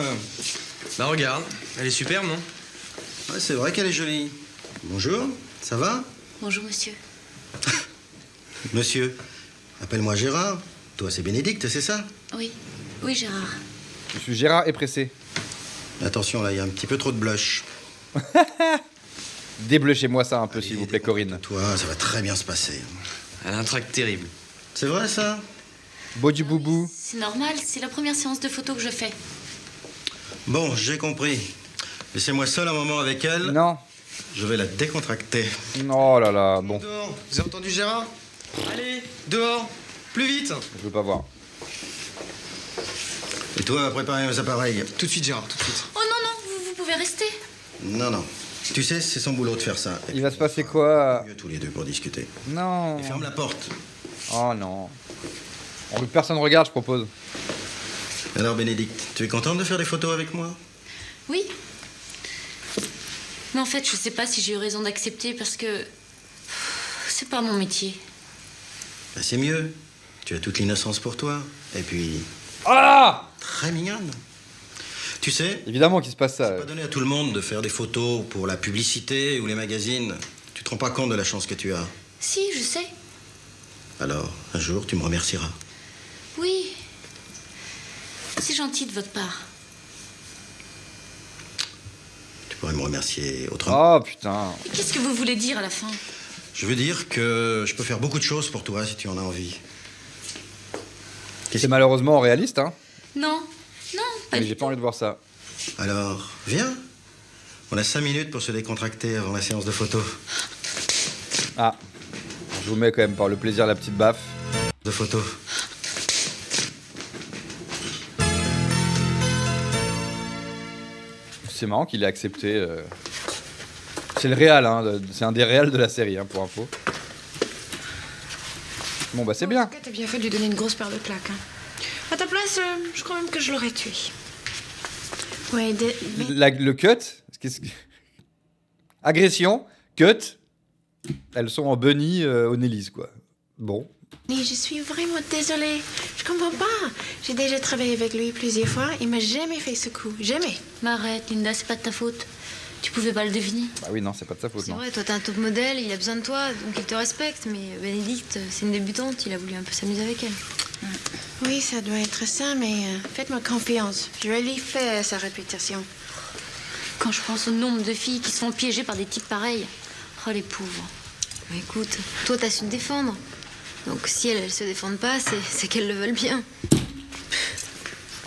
Bah regarde, elle est superbe, non? Ouais, c'est vrai qu'elle est jolie. Bonjour, ça va? Bonjour, monsieur. Monsieur, appelle-moi Gérard. Toi, c'est Bénédicte, c'est ça? Oui. Oui, Gérard. Je suis Gérard et pressé. Attention, là, il y a un petit peu trop de blush. Débluchez-moi ça un peu s'il vous plaît, Corinne. Toi, ça va très bien se passer. Elle a un trac terrible. C'est vrai, ça? Beau du boubou. C'est normal, c'est la première séance de photos que je fais. Bon, j'ai compris. Laissez-moi seul un moment avec elle. Non. Je vais la décontracter. Oh là là, bon, Dehors. Vous avez entendu Gérard? Allez, dehors. Plus vite. je veux pas voir. Et toi, préparez mes appareils. Tout de suite, Gérard, tout de suite. Oh non, non, vous pouvez rester. Non, non. Tu sais, c'est son boulot de faire ça. Et Il va se passer quoi? mieux tous les deux pour discuter. Non. Et ferme la porte. Oh non. On veut que personne regarde, je propose. Alors, Bénédicte, tu es contente de faire des photos avec moi? Oui. Mais en fait, je sais pas si j'ai eu raison d'accepter parce que... c'est pas mon métier. Ben, c'est mieux. Tu as toute l'innocence pour toi. Et puis, Ah! très mignonne. Tu sais, Évidemment qu'il se passe ça. c'est pas donné à tout le monde de faire des photos pour la publicité ou les magazines. Tu te rends pas compte de la chance que tu as. Si, je sais. Alors, un jour, tu me remercieras. Oui. C'est gentil de votre part. Tu pourrais me remercier autrement. Oh putain. Et qu'est-ce que vous voulez dire à la fin? Je veux dire que je peux faire beaucoup de choses pour toi si tu en as envie. C'est malheureusement réaliste, hein. Non. Non, pas Mais du j'ai pas envie de voir ça. Alors, viens. On a 5 minutes pour se décontracter avant la séance de photos. Ah. Je vous mets quand même par le plaisir la petite baffe. De photos. C'est marrant qu'il ait accepté. C'est le réal, hein. C'est un des réals de la série, hein, pour info. Bon bah c'est bien. En tout cas, t'as bien fait de lui donner une grosse paire de claques. Hein. À ta place, je crois même que je l'aurais tué. Ouais, Le cut. Agression, cut. Elles sont en bunny au Nélis, quoi. Bon. mais je suis vraiment désolée. Je comprends pas. J'ai déjà travaillé avec lui plusieurs fois. Il m'a jamais fait ce coup. Jamais. Mais arrête, Linda, c'est pas de ta faute. Tu pouvais pas le deviner. Bah oui, non, c'est pas de sa faute, C'est non. vrai, toi t'es un top modèle, il a besoin de toi, donc il te respecte. Mais Bénédicte, c'est une débutante, il a voulu un peu s'amuser avec elle. Oui, ça doit être ça, mais faites-moi confiance. Je vais lui faire sa réputation. Quand je pense au nombre de filles qui se font piéger par des types pareils. Oh, les pauvres. Bah, écoute, toi t'as su te défendre. Donc si elles se défendent pas, c'est qu'elles le veulent bien.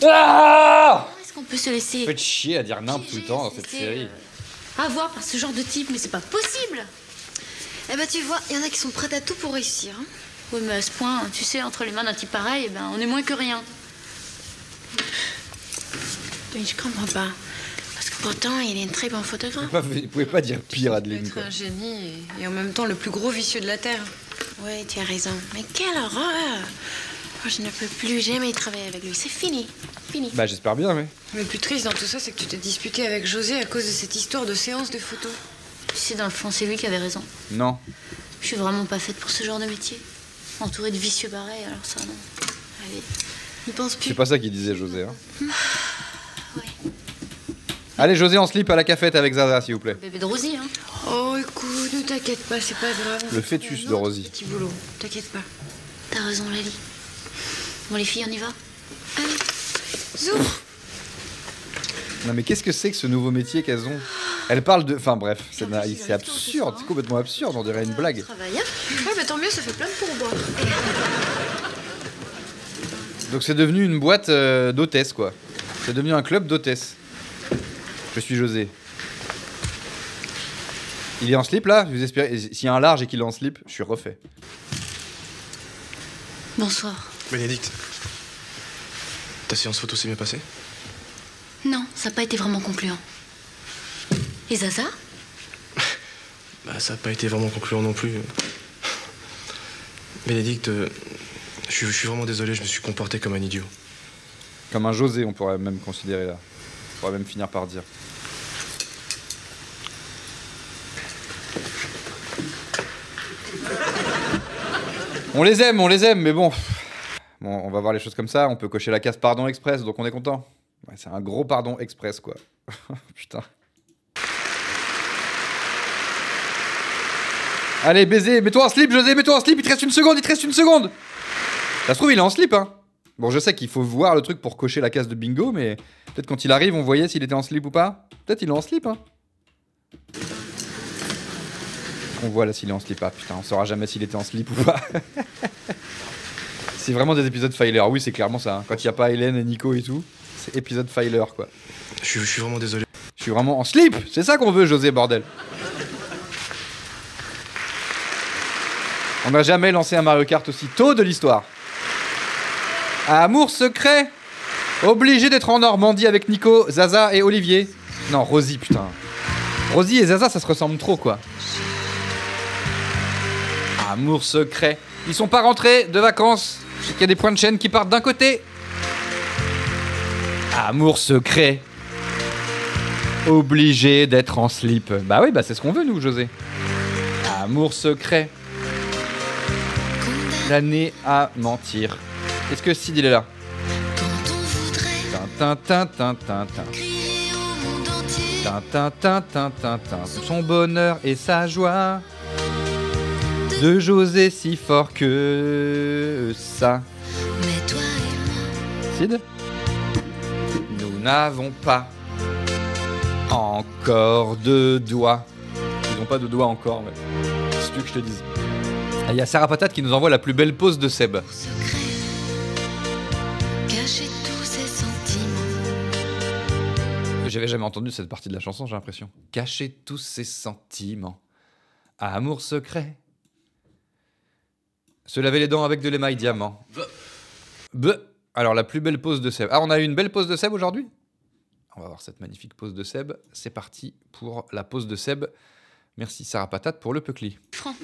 Ah! Comment est-ce qu'on peut se laisser Faites chier à dire n'importe tout le temps dans cette laisser, série. avoir par ce genre de type? Mais c'est pas possible. Eh ben tu vois, il y en a qui sont prêtes à tout pour réussir. Hein. Oui, mais à ce point, tu sais, entre les mains d'un type pareil, eh ben, on est moins que rien. Oui, je comprends pas. Parce que pourtant, il est un très bon photographe. Vous pouvez pas dire pire, Tu Adeline, peux quoi. être un génie et en même temps le plus gros vicieux de la Terre. Oui, tu as raison. Mais quelle horreur! Oh, je ne peux plus jamais travailler avec lui. C'est fini. Fini. Bah j'espère bien, mais. Mais le plus triste dans tout ça, c'est que tu t'es disputé avec José à cause de cette histoire de séance de photos. Tu sais, dans le fond, c'est lui qui avait raison. Non. Je suis vraiment pas faite pour ce genre de métier. Entourée de vicieux pareils, alors ça, non. Allez, ne pense plus. C'est pas ça qu'il disait, José. Hein. Ouais. Allez, José, en slip à la cafette avec Zaza, s'il vous plaît. Bébé de Rosie, hein. Oh, écoute, ne t'inquiète pas, c'est pas grave. Le fœtus de Rosie. Petit boulot, t'inquiète pas. T'as raison, Lali. Bon, les filles, on y va? Allez, zouf. Non mais qu'est-ce que c'est que ce nouveau métier qu'elles ont? Elles parlent de... Enfin bref, c'est absurde, c'est complètement absurde, on dirait une blague. Travaille, hein? Ouais, mais tant mieux, ça fait plein de pourboires. Donc c'est devenu une boîte d'hôtesses quoi. C'est devenu un club d'hôtesses. Je suis José. Il est en slip là? Vous espérez... S'il y a un large et qu'il est en slip, je suis refait. Bonsoir. Bénédicte, ta séance photo s'est bien passée? Non, ça n'a pas été vraiment concluant. Et Zaza? Bah, ça n'a pas été vraiment concluant non plus. Bénédicte, je suis vraiment désolé, je me suis comporté comme un idiot. Comme un José, on pourrait même considérer là. On pourrait même finir par dire. On les aime, mais bon. Bon, on va voir les choses comme ça. On peut cocher la case pardon express, donc on est content. Ouais, c'est un gros pardon express, quoi. Putain. Allez, baiser, mets-toi en slip, José, mets-toi en slip, il te reste une seconde, Ça se trouve, il est en slip, hein. Bon, je sais qu'il faut voir le truc pour cocher la case de bingo, mais peut-être quand il arrive, on voyait s'il était en slip ou pas. Peut-être il est en slip, hein. On voit là s'il est en slip. Ah putain, on saura jamais s'il était en slip ou pas. C'est vraiment des épisodes Filer. Oui, c'est clairement ça. Hein. Quand il n'y a pas Hélène et Nico et tout, c'est épisode Filer, quoi. Je suis vraiment désolé. Je suis vraiment en slip. C'est ça qu'on veut, José, bordel. On n'a jamais lancé un Mario Kart aussi tôt de l'histoire. Amour secret. Obligé d'être en Normandie avec Nico, Zaza et Olivier. Non, Rosie, putain. Rosie et Zaza, ça se ressemble trop, quoi. Amour secret. Ils sont pas rentrés de vacances. Je sais qu'il y a des points de chaîne qui partent d'un côté. Amour secret. Obligé d'être en slip. Bah oui, bah c'est ce qu'on veut, nous, José. Amour secret. L'année à mentir. Est-ce que Sid, il est là? Son bonheur et sa joie de José si fort que ça. Sid? Nous n'avons pas encore de doigts. Ils n'ont pas de doigts encore, mais c'est ce que je te dise. Il y a Sarah Patate qui nous envoie la plus belle pause de Seb. J'avais jamais entendu cette partie de la chanson, j'ai l'impression. Cacher tous ses sentiments. Amour secret. Se laver les dents avec de l'émail diamant. Alors, la plus belle pause de Seb. Ah, on a eu une belle pause de Seb aujourd'hui? On va voir cette magnifique pause de Seb. C'est parti pour la pause de Seb. Merci Sarah Patate pour le peucli. Franc.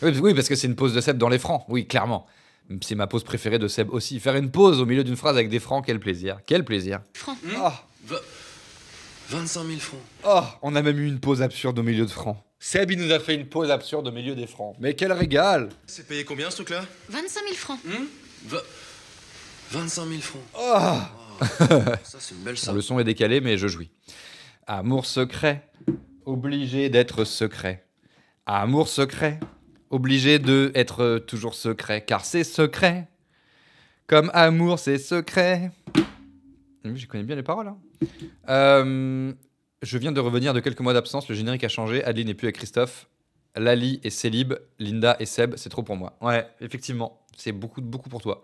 Oui, parce que c'est une pause de Seb dans les francs. Oui, clairement. C'est ma pause préférée de Seb aussi. Faire une pause au milieu d'une phrase avec des francs, quel plaisir. Quel plaisir. Franc. 25 000 francs. Oh, on a même eu une pause absurde au milieu de francs. Seb, il nous a fait une pause absurde au milieu des francs. Mais quel régal. C'est payé combien ce truc-là? 25 000 francs. 25 000 francs. Oh. Ça, c'est une belle somme. Le son est décalé, mais je jouis. Amour secret, obligé d'être secret. Amour secret, obligé de être toujours secret, car c'est secret. Comme amour, c'est secret. Je connais bien les paroles. Hein. Je viens de revenir de quelques mois d'absence, le générique a changé, Adeline n'est plus avec Christophe, Lali et Célib, Linda et Seb, c'est trop pour moi. Ouais, effectivement, c'est beaucoup pour toi.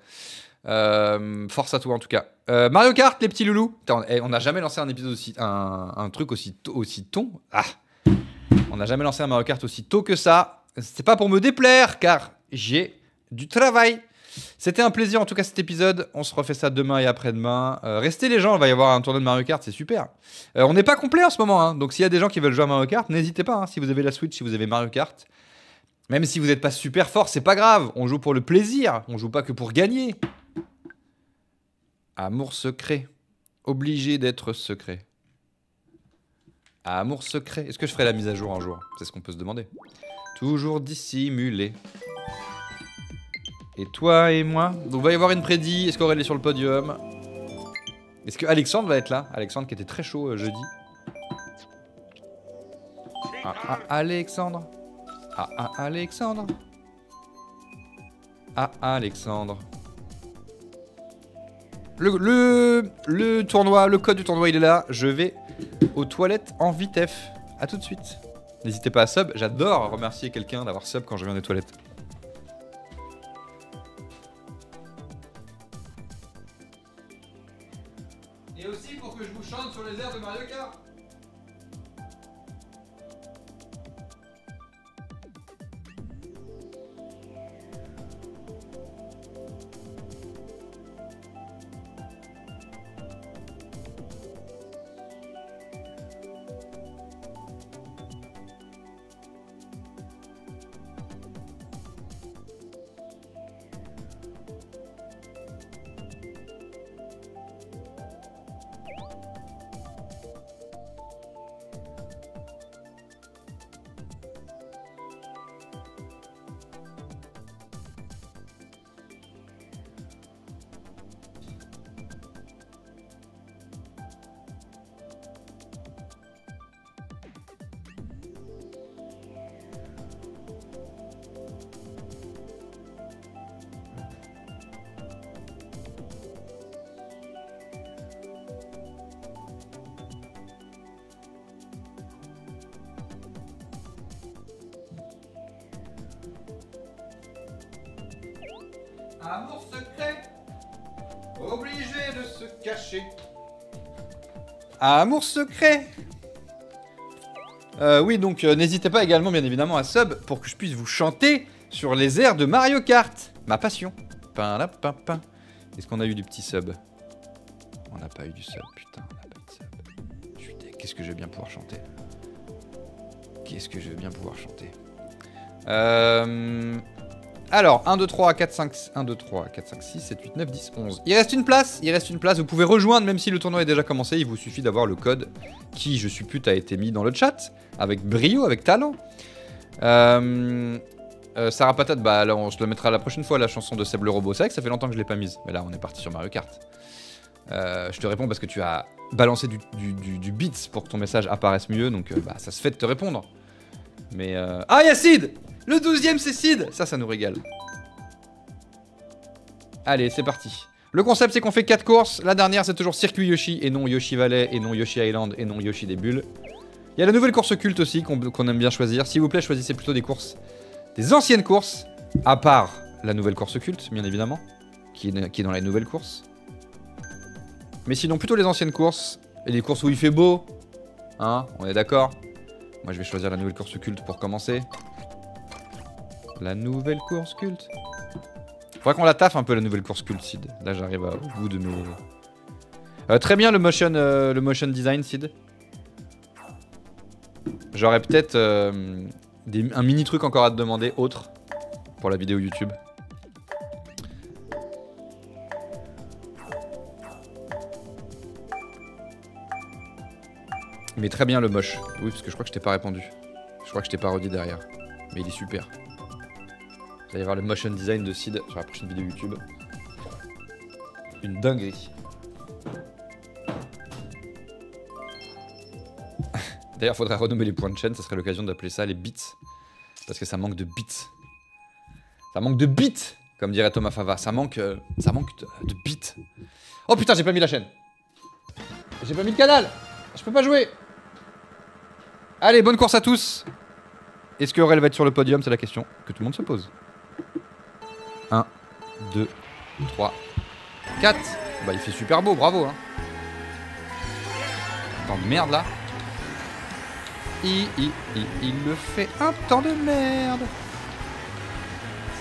Force à toi en tout cas. Mario Kart, les petits loulous. Attends, on n'a jamais lancé un épisode aussi, un truc aussi ton. Ah, on n'a jamais lancé un Mario Kart aussi tôt que ça. C'est pas pour me déplaire, car j'ai du travail. C'était un plaisir en tout cas cet épisode. On se refait ça demain et après-demain. Restez les gens, il va y avoir un tournoi de Mario Kart, c'est super. On n'est pas complet en ce moment, hein, donc s'il y a des gens qui veulent jouer à Mario Kart, n'hésitez pas. Hein, si vous avez la Switch, si vous avez Mario Kart, même si vous n'êtes pas super fort, c'est pas grave. On joue pour le plaisir, on joue pas que pour gagner. Amour secret, obligé d'être secret. Amour secret. Est-ce que je ferai la mise à jour un jour? C'est ce qu'on peut se demander. Toujours dissimulé. Et toi et moi. Donc, il va y avoir une prédit. Est-ce qu'Aurel est sur le podium? Est-ce que Alexandre va être là? Alexandre qui était très chaud jeudi. Alexandre. Alexandre. Alexandre. Le tournoi, le code du tournoi, il est là. Je vais aux toilettes en vitef. A tout de suite. N'hésitez pas à sub. J'adore remercier quelqu'un d'avoir sub quand je viens des toilettes. Et aussi pour que je vous chante sur les airs de Mario Kart. Amour secret, obligé de se cacher. Amour secret. Oui, donc n'hésitez pas également, bien évidemment, à sub pour que je puisse vous chanter sur les airs de Mario Kart. Ma passion. Est-ce qu'on a eu du petit sub? On n'a pas eu du sub, putain, on n'a pas eu de sub. Putain, qu'est-ce que je vais bien pouvoir chanter? Qu'est-ce que je vais bien pouvoir chanter? Alors, 1, 2, 3, 4, 5, 1, 2, 3, 4, 5, 6, 7, 8, 9, 10, 11. Il reste une place, vous pouvez rejoindre même si le tournoi est déjà commencé, il vous suffit d'avoir le code qui, je suppute, a été mis dans le chat, avec brio, avec talent. Sarah Patate, bah là on se le mettra la prochaine fois, la chanson de Seb le robot. C'est vrai que ça fait longtemps que je l'ai pas mise, mais là on est parti sur Mario Kart. Je te réponds parce que tu as balancé du beats pour que ton message apparaisse mieux, donc bah ça se fait de te répondre. Mais ah, y'a Sid! Le 12ème c'est Sid! Ça nous régale. Allez, c'est parti. Le concept c'est qu'on fait 4 courses. La dernière c'est toujours Circuit Yoshi et non Yoshi Valley et non Yoshi Island et non Yoshi des bulles. Il y a la nouvelle course culte aussi qu'on aime bien choisir. S'il vous plaît, choisissez plutôt des courses, des anciennes courses, à part la nouvelle course culte, bien évidemment, qui est dans les nouvelles courses. Mais sinon plutôt les anciennes courses et les courses où il fait beau. Hein, on est d'accord? Moi je vais choisir la nouvelle course culte pour commencer. La nouvelle course culte. Faudrait qu'on la taffe un peu la nouvelle course culte, Sid. Là j'arrive au bout de mes... très bien le motion design, Sid. J'aurais peut-être un mini truc encore à te demander, autre, pour la vidéo YouTube. Mais très bien le moche. Oui, parce que je crois que je t'ai pas répondu. Je crois que je t'ai pas redit derrière. Mais il est super. Vous allez voir le motion design de Sid sur la prochaine vidéo YouTube. Une dinguerie. D'ailleurs, faudrait renommer les points de chaîne, ça serait l'occasion d'appeler ça les bits. Parce que ça manque de bits. Ça manque de bits, comme dirait Thomas Fava. Ça manque de bits. Oh putain, j'ai pas mis la chaîne. J'ai pas mis le canal. Je peux pas jouer. Allez, bonne course à tous. Est-ce que Aurel va être sur le podium? C'est la question que tout le monde se pose. 1, 2, 3, 4. Bah il fait super beau, bravo hein. Temps de merde là. Il le fait un temps de merde.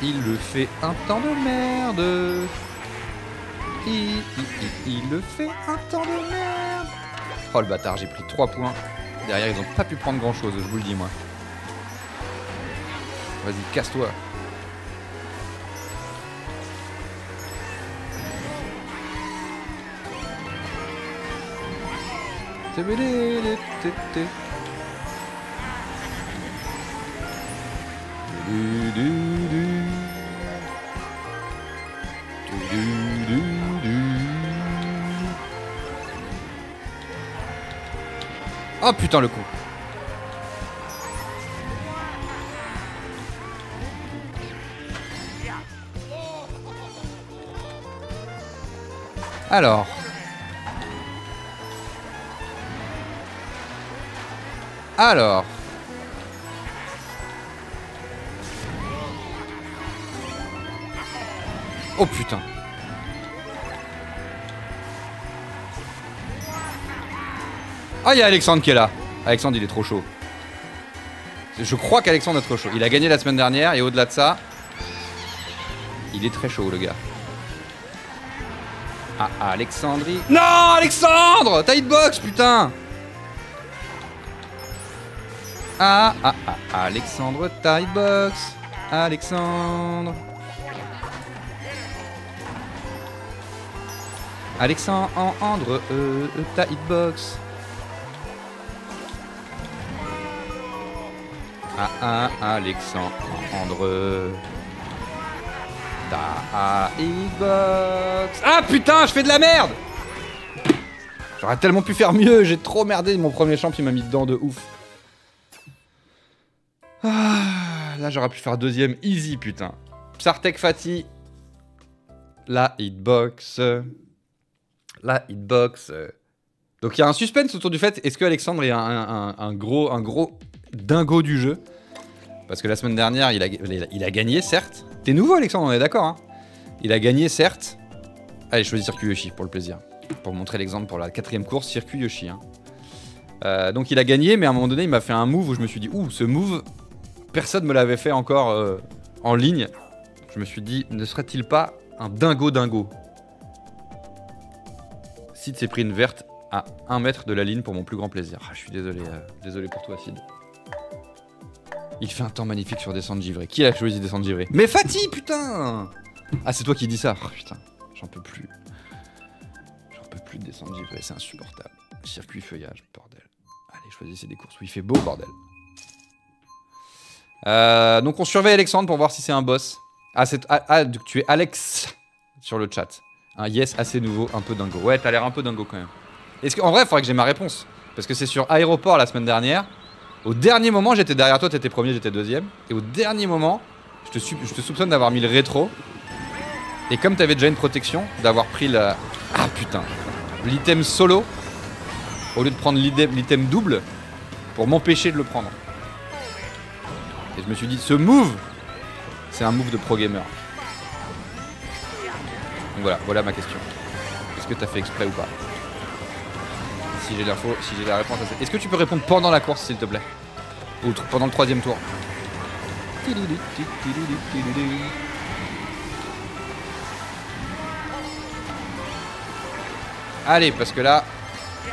Il le fait un temps de merde. Il le fait un temps de merde. Oh le bâtard, j'ai pris 3 points. Derrière ils ont pas pu prendre grand chose, je vous le dis moi. Vas-y, casse-toi. Oh putain le con. Alors. Alors. Oh putain. Ah, il y a Alexandre qui est là. Alexandre, il est trop chaud. Je crois qu'Alexandre est trop chaud. Il a gagné la semaine dernière et au-delà de ça, il est très chaud, le gars. Ah, Alexandrie. Non, Alexandre! T'as hitbox, putain! Alexandre, t'as hitbox. Alexandre. Alexandre, t'as hitbox. Alexandre. T'as hitbox. Ah putain, je fais de la merde! J'aurais tellement pu faire mieux, j'ai trop merdé. Mon premier champ, il m'a mis dedans de ouf. Ah, là, j'aurais pu faire deuxième easy, putain. Psartek Fatih. La hitbox. La hitbox. Donc il y a un suspense autour du fait, est-ce que Alexandre est un gros dingo du jeu? Parce que la semaine dernière, il a gagné, certes. T'es nouveau, Alexandre, on est d'accord, hein? Il a gagné, certes. Allez, je choisis Circuit Yoshi pour le plaisir. Pour montrer l'exemple pour la 4ème course, Circuit Yoshi. Hein. Donc il a gagné, mais à un moment donné, il m'a fait un move où je me suis dit, ouh, ce move, personne me l'avait fait encore en ligne. Je me suis dit, ne serait-il pas un dingo? Sid s'est pris une verte à 1 mètre de la ligne pour mon plus grand plaisir. Ah, je suis désolé, désolé pour toi, Sid. Il fait un temps magnifique sur descente givrée. Qui a choisi descente givrée? Mais Fatih, putain! Ah, c'est toi qui dis ça. Oh, putain, j'en peux plus. J'en peux plus de descente givrée, c'est insupportable. Circuit feuillage, bordel. Allez, choisissez des courses où il fait beau, bordel. Donc on surveille Alexandre pour voir si c'est un boss. Tu es Alex sur le chat. Un yes assez nouveau, un peu dingo. Ouais, t'as l'air un peu dingo quand même. En vrai, il faudrait que j'ai ma réponse. Parce que c'est sur Aéroport la semaine dernière. Au dernier moment, j'étais derrière toi, t'étais premier, j'étais deuxième. Et au dernier moment, je te soupçonne d'avoir mis le rétro. Et comme t'avais déjà une protection, d'avoir pris la... Ah putain. L'item solo, au lieu de prendre l'item double, pour m'empêcher de le prendre. Et je me suis dit, ce move, c'est un move de pro gamer. Donc voilà ma question. Est-ce que t'as fait exprès ou pas? Si j'ai l'info, si j'ai la réponse à ça. Est-ce que tu peux répondre pendant la course, s'il te plaît? Ou pendant le 3ème tour? Allez, parce que là,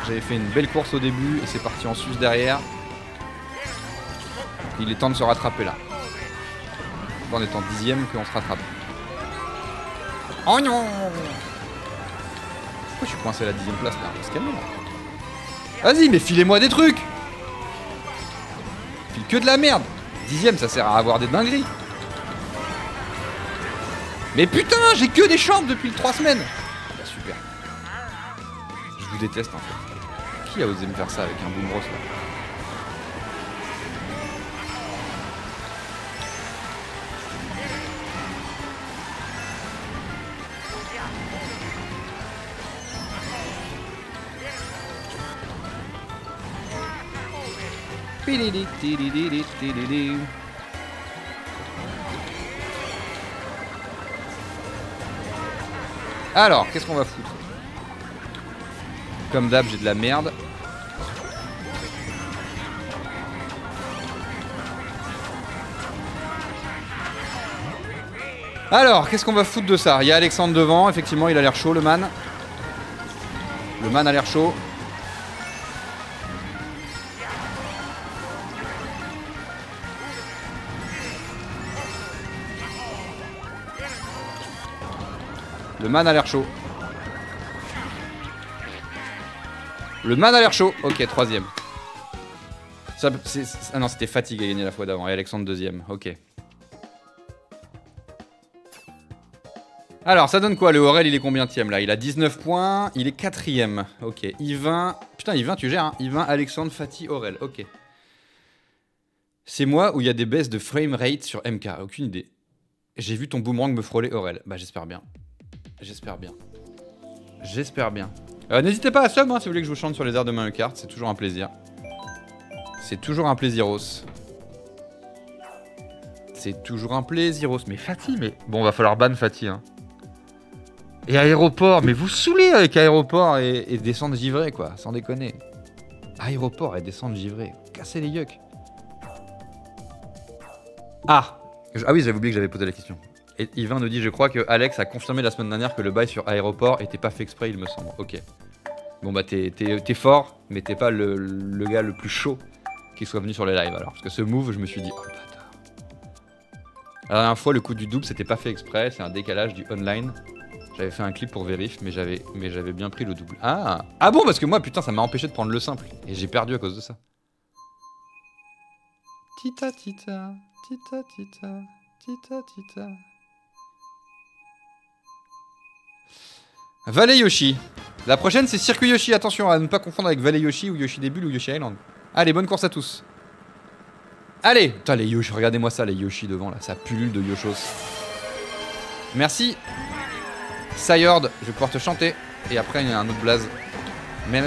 j'avais fait une belle course au début et c'est parti en sus derrière. Il est temps de se rattraper là. En étant 10ème qu'on se rattrape. Oh non! Pourquoi je suis coincé à la 10ème place là? On va se calmer là. Vas-y, mais filez-moi des trucs! File que de la merde! 10ème, ça sert à avoir des dingueries. Mais putain, j'ai que des champs depuis 3 semaines! Ah bah super. Je vous déteste en fait. Qui a osé me faire ça avec un boom rose là? Alors, qu'est-ce qu'on va foutre? Comme d'hab, j'ai de la merde. Alors, qu'est-ce qu'on va foutre de ça? Il y a Alexandre devant, effectivement, il a l'air chaud, le man. Le man a l'air chaud. Le man a l'air chaud. Le man a l'air chaud. Ok, 3ème. Ah non, c'était Fatih qui a gagné la fois d'avant. Et Alexandre 2ème. Ok. Alors, ça donne quoi? Le Aurel, il est combienième là? Il a 19 points. Il est 4ème. Ok. Yvain. Putain, Yvain, tu gères, hein? Yvain, Alexandre, Fatih, Aurel. Ok. C'est moi où il y a des baisses de framerate sur MK. Aucune idée. J'ai vu ton boomerang me frôler, Aurel. Bah, j'espère bien. J'espère bien. J'espère bien. N'hésitez pas à sub hein, si vous voulez que je vous chante sur les airs de Mario Kart, c'est toujours un plaisir. C'est toujours un plaisiros. C'est toujours un plaisiros. Mais Fatih, mais... Bon, va falloir ban Fatih. Hein. Et aéroport, mais vous saoulez avec aéroport et descendre givré, quoi. Sans déconner. Aéroport et descendre givré. Cassez les yucks. Ah oui, j'avais oublié que j'avais posé la question. Et Yvain nous dit, je crois que Alex a confirmé la semaine dernière que le bail sur aéroport était pas fait exprès, il me semble. Ok. Bon bah t'es fort, mais t'es pas le gars le plus chaud qui soit venu sur les lives alors. Parce que ce move, je me suis dit, oh le bâtard. La dernière fois, le coup du double, c'était pas fait exprès, c'est un décalage du online. J'avais fait un clip pour vérif, mais j'avais bien pris le double. Ah bon, parce que moi, putain, ça m'a empêché de prendre le simple. Et j'ai perdu à cause de ça. Tita tita, tita tita, tita tita. Valley Yoshi. La prochaine, c'est Circuit Yoshi. Attention à ne pas confondre avec Valley Yoshi ou Yoshi Début ou Yoshi Island. Allez, bonne course à tous. Allez. Putain, les Yoshi, regardez-moi ça, les Yoshi devant, là. Ça pullule de Yoshos. Merci. Sayord, je vais pouvoir te chanter. Et après, il y a un autre blaze. Mais.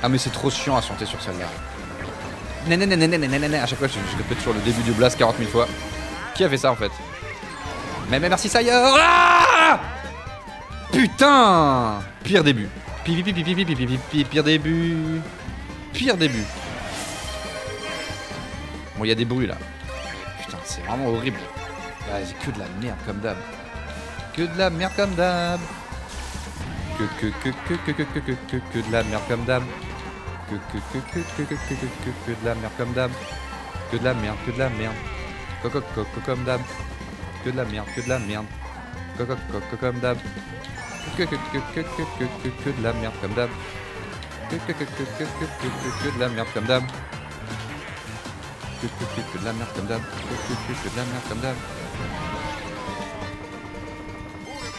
Ah, mais c'est trop chiant à chanter sur celle-là. À chaque fois, je répète toujours le début du blaze 40 000 fois. Qui a fait ça, en fait? Mais merci, Sayord. Ah putain! Pire début. Pire début. Pire début. Bon, il y a des bruits là. Putain, c'est vraiment horrible. Bah, c'est que de la merde comme d'hab. Que de la merde comme d'hab. Que de la merde comme d'hab. Que de la merde comme d'hab. Que de la merde, que de la merde. Comme d'hab. Que de la merde, que de la merde. Comme d'hab. Que de la merde comme d'hab. Que de la merde comme d'hab. Que de la merde comme d'hab. Que de la merde comme d'hab.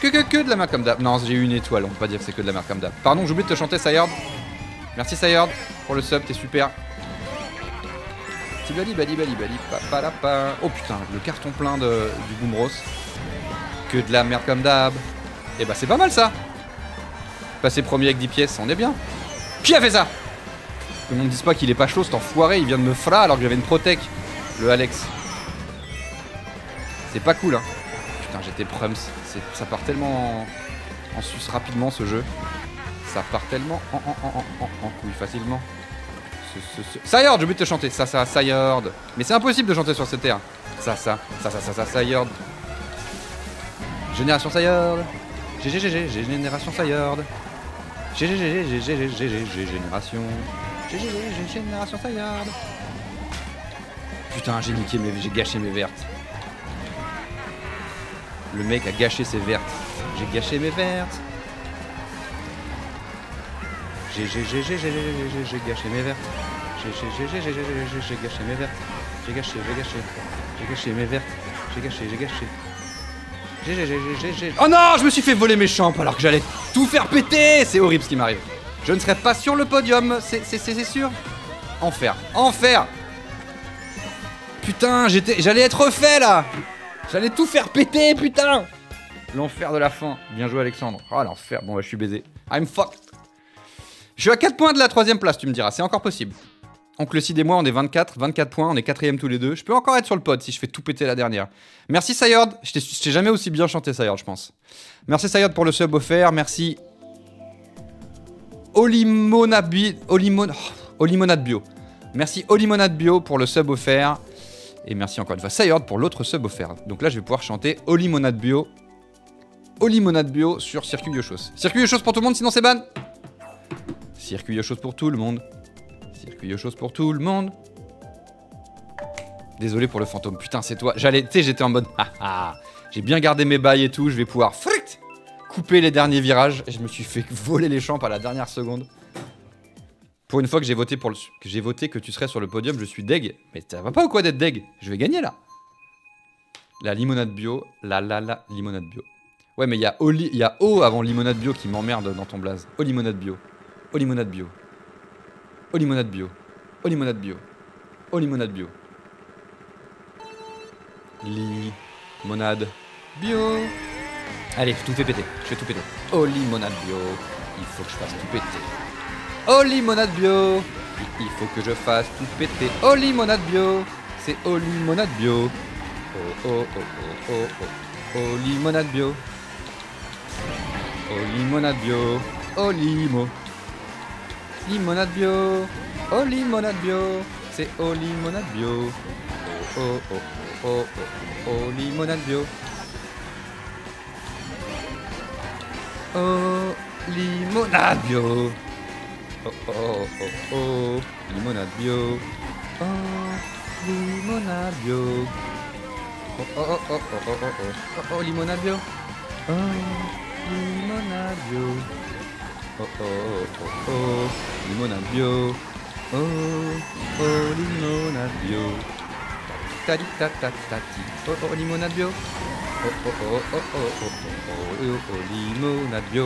Que de la merde comme d'hab. Non, j'ai eu une étoile, on peut pas dire que c'est que de la merde comme d'hab. Pardon, j'ai oublié de te chanter, Sayord. Merci, Sayord, pour le sub, t'es super. Oh putain, le carton plein du Boomros. Que de la merde comme d'hab. Et bah c'est pas mal ça. Passer premier avec 10 pièces, on est bien. Qui a fait ça? Que l'on ne dise pas qu'il est pas chaud cet enfoiré, il vient de me fra alors que j'avais une protec. Le Alex. C'est pas cool hein. Putain j'étais prums. Ça part tellement en sus rapidement ce jeu. Ça part tellement en couille facilement. Sayord, j'ai oublié de te chanter. Ça, Sayord. Mais c'est impossible de chanter sur cette terre. Ça, Sayord. Génération Sayord. Génération Sayord. Génération. Génération Sayord. Putain, j'ai gâché mes vertes. Le mec a gâché ses vertes. J'ai gâché mes vertes. J'ai gâché mes vertes. J'ai gâché mes vertes. J'ai gâché mes vertes. J'ai gâché. Oh non, je me suis fait voler mes champs alors que j'allais tout faire péter. C'est horrible ce qui m'arrive. Je ne serai pas sur le podium, c'est sûr. Enfer. Putain, j'allais être refait là. J'allais tout faire péter, putain. L'enfer de la fin. Bien joué Alexandre. Oh l'enfer. Bon bah je suis baisé. I'm fucked. Je suis à 4 points de la 3ème place, tu me diras. C'est encore possible. Oncle Sid et moi, on est 24 points, on est 4ème tous les deux. Je peux encore être sur le pod si je fais tout péter la dernière. Merci Sayord. Je t'ai jamais aussi bien chanté Sayord, je pense. Merci Sayord pour le sub offert. Merci Olimonade Bio. Merci Olimonade Bio pour le sub offert. Et merci encore une fois Sayord pour l'autre sub offert. Donc là, je vais pouvoir chanter Olimonade Bio sur Circuit Yoshos. Circuit Yoshos pour tout le monde, sinon c'est ban. Circuit Yoshos pour tout le monde. Circuit Yoshos pour tout le monde. Désolé pour le fantôme. Putain, c'est toi. Tu sais, j'étais en mode. J'ai bien gardé mes bails et tout. Je vais pouvoir couper les derniers virages. Et je me suis fait voler les champs à la dernière seconde. Pour une fois que j'ai voté que tu serais sur le podium, je suis deg. Mais ça va pas ou quoi d'être deg? Je vais gagner là. La limonade bio. La limonade bio. Ouais, mais il y a O avant limonade bio qui m'emmerde dans ton blaze. O limonade bio. O limonade bio. O limonade bio. O limonade bio. O limonade bio. Limonade bio. Allez, tout fait péter. Je fais tout péter. Oh, limonade bio. Il faut que je fasse tout péter. Oh, limonade bio. Il faut que je fasse tout péter. Oh, limonade bio. C'est oh, limonade bio. Oh, oh, oh, oh, oh, oh. Oh, limonade bio. Oh, limonade bio. Oh, limo. Limonade bio. Oh, limonade bio. C'est oh, limonade bio. Oh, oh, oh, oh, oh, oh, limonade bio. Oh, limonade bio. Oh, oh, oh, oh, limonade bio. Oh, limonade bio. Oh, oh, oh, oh, oh, oh, oh, oh, oh, limonade bio. Oh, limonade bio. Oh, oh, oh, oh, limonade bio. Oh, oh, limonade bio. Tadi, ta, ta, ta, ti. Oh, oh, limonade bio. Oh, oh, oh, oh, oh, oh, oh, oh, oh, limonade bio.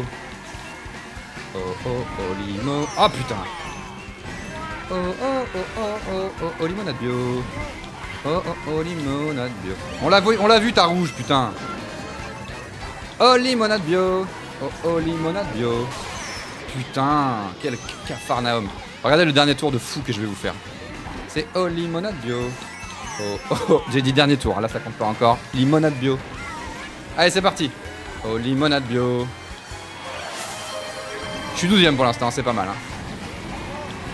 Oh, oh, oh, limo. Ah, putain. Oh, oh, oh, oh, oh, oh, oh, limonade bio. Oh, oh, oh, limonade bio. On l'a vu, ta rouge, putain. Oh, limonade bio. Oh, oh, limonade bio. Putain, quel cafarnaum. Regardez le dernier tour de fou que je vais vous faire. C'est oh, limonade bio. Oh, oh, oh. J'ai dit dernier tour, là ça compte pas encore. Limonade bio. Allez, c'est parti. Oh, limonade bio. Je suis 12ème pour l'instant, c'est pas mal. Hein.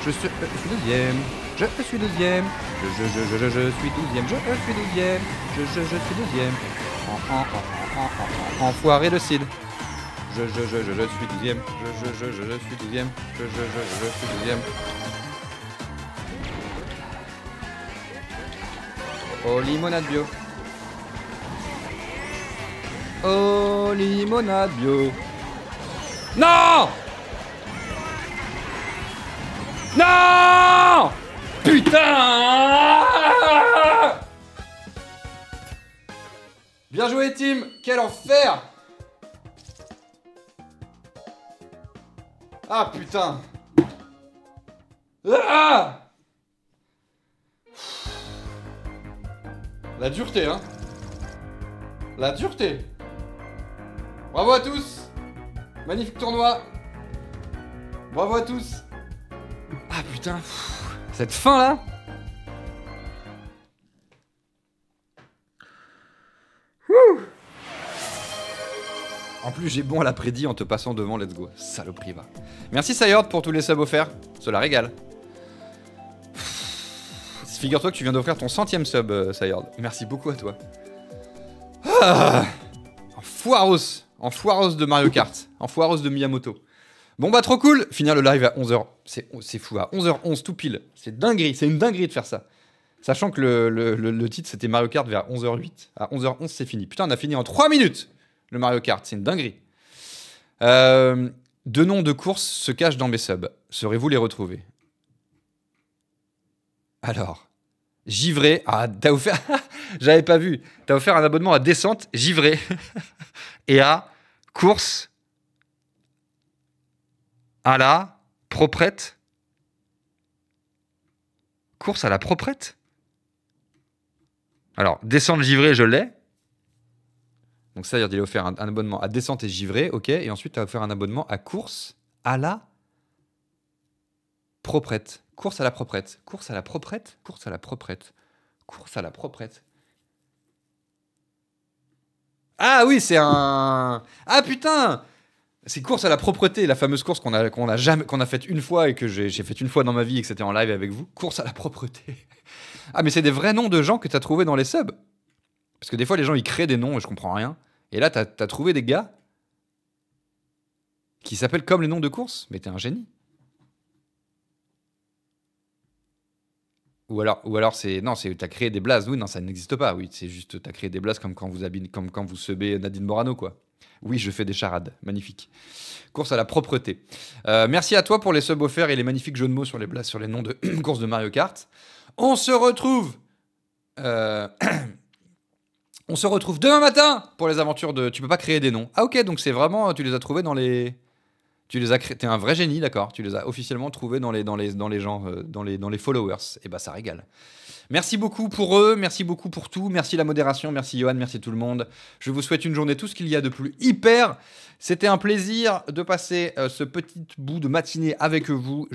Je suis 12ème. Je suis 12ème. Je suis 12ème. Je suis 12ème. Je suis 12ème. Enfoiré de Cid. Je suis 12ème. Je suis 12ème. Je suis 12ème. Oh, limonade bio. Oh, limonade bio. Non! Non! Putain! Bien joué, team! Quel enfer! Ah, putain! Ah! La dureté, hein? La dureté! Bravo à tous! Magnifique tournoi! Bravo à tous! Ah putain! Cette fin là! Wouh! En plus, j'ai bon à la prédit en te passant devant, let's go. Saloperie, va. Merci Sayord pour tous les subs offerts. Cela régale. Figure-toi que tu viens d'offrir ton 100ème sub, Sayord. Merci beaucoup à toi. Ah, en foiros de Mario Kart. En foiros de Miyamoto. Bon bah trop cool. Finir le live à 11h. C'est fou, à 11h11 tout pile. C'est dinguerie, c'est une dinguerie de faire ça. Sachant que le titre c'était Mario Kart vers 11h08. À 11h11 c'est fini. Putain, on a fini en 3 minutes le Mario Kart, c'est une dinguerie. Deux noms de courses se cachent dans mes subs. Saurez-vous les retrouver? Alors, Givré. Ah, t'as offert. J'avais pas vu. T'as offert un abonnement à Descente, Givré. Et à Course à la Proprette. Course à la Proprette. Alors, Descente, Givré, je l'ai. Donc, ça veut dire qu'il a offert un abonnement à Descente et Givré, ok. Et ensuite, t'as offert un abonnement à Course à la Proprette. Course à la Proprette. Course à la Proprette. Course à la Proprette. Course à la Proprette. Ah oui, c'est un... Ah putain! C'est course à la propreté, la fameuse course qu'on a faite une fois et que j'ai faite une fois dans ma vie et que c'était en live avec vous. Course à la propreté. Ah mais c'est des vrais noms de gens que t'as trouvé dans les subs. Parce que des fois les gens ils créent des noms et je comprends rien. Et là t'as trouvé des gars qui s'appellent comme les noms de course. Mais t'es un génie. Ou alors c'est... Non, t'as créé des blazes. Oui, non, ça n'existe pas. Oui, c'est juste t'as créé des blazes comme quand vous subez Nadine Morano, quoi. Oui, je fais des charades. Magnifique. Course à la propreté. Merci à toi pour les subs offerts et les magnifiques jeux de mots sur les blazes, sur les noms de courses de Mario Kart. On se retrouve... On se retrouve demain matin pour les aventures de... Tu peux pas créer des noms. Ah ok, donc c'est vraiment... Tu les as trouvés dans les Tu les as créés. T'es un vrai génie, d'accord. Tu les as officiellement trouvés dans les gens, dans les followers. Et bah ça régale. Merci beaucoup pour eux, merci beaucoup pour tout, merci la modération, merci Johan, merci tout le monde. Je vous souhaite une journée, tout ce qu'il y a de plus hyper. C'était un plaisir de passer ce petit bout de matinée avec vous.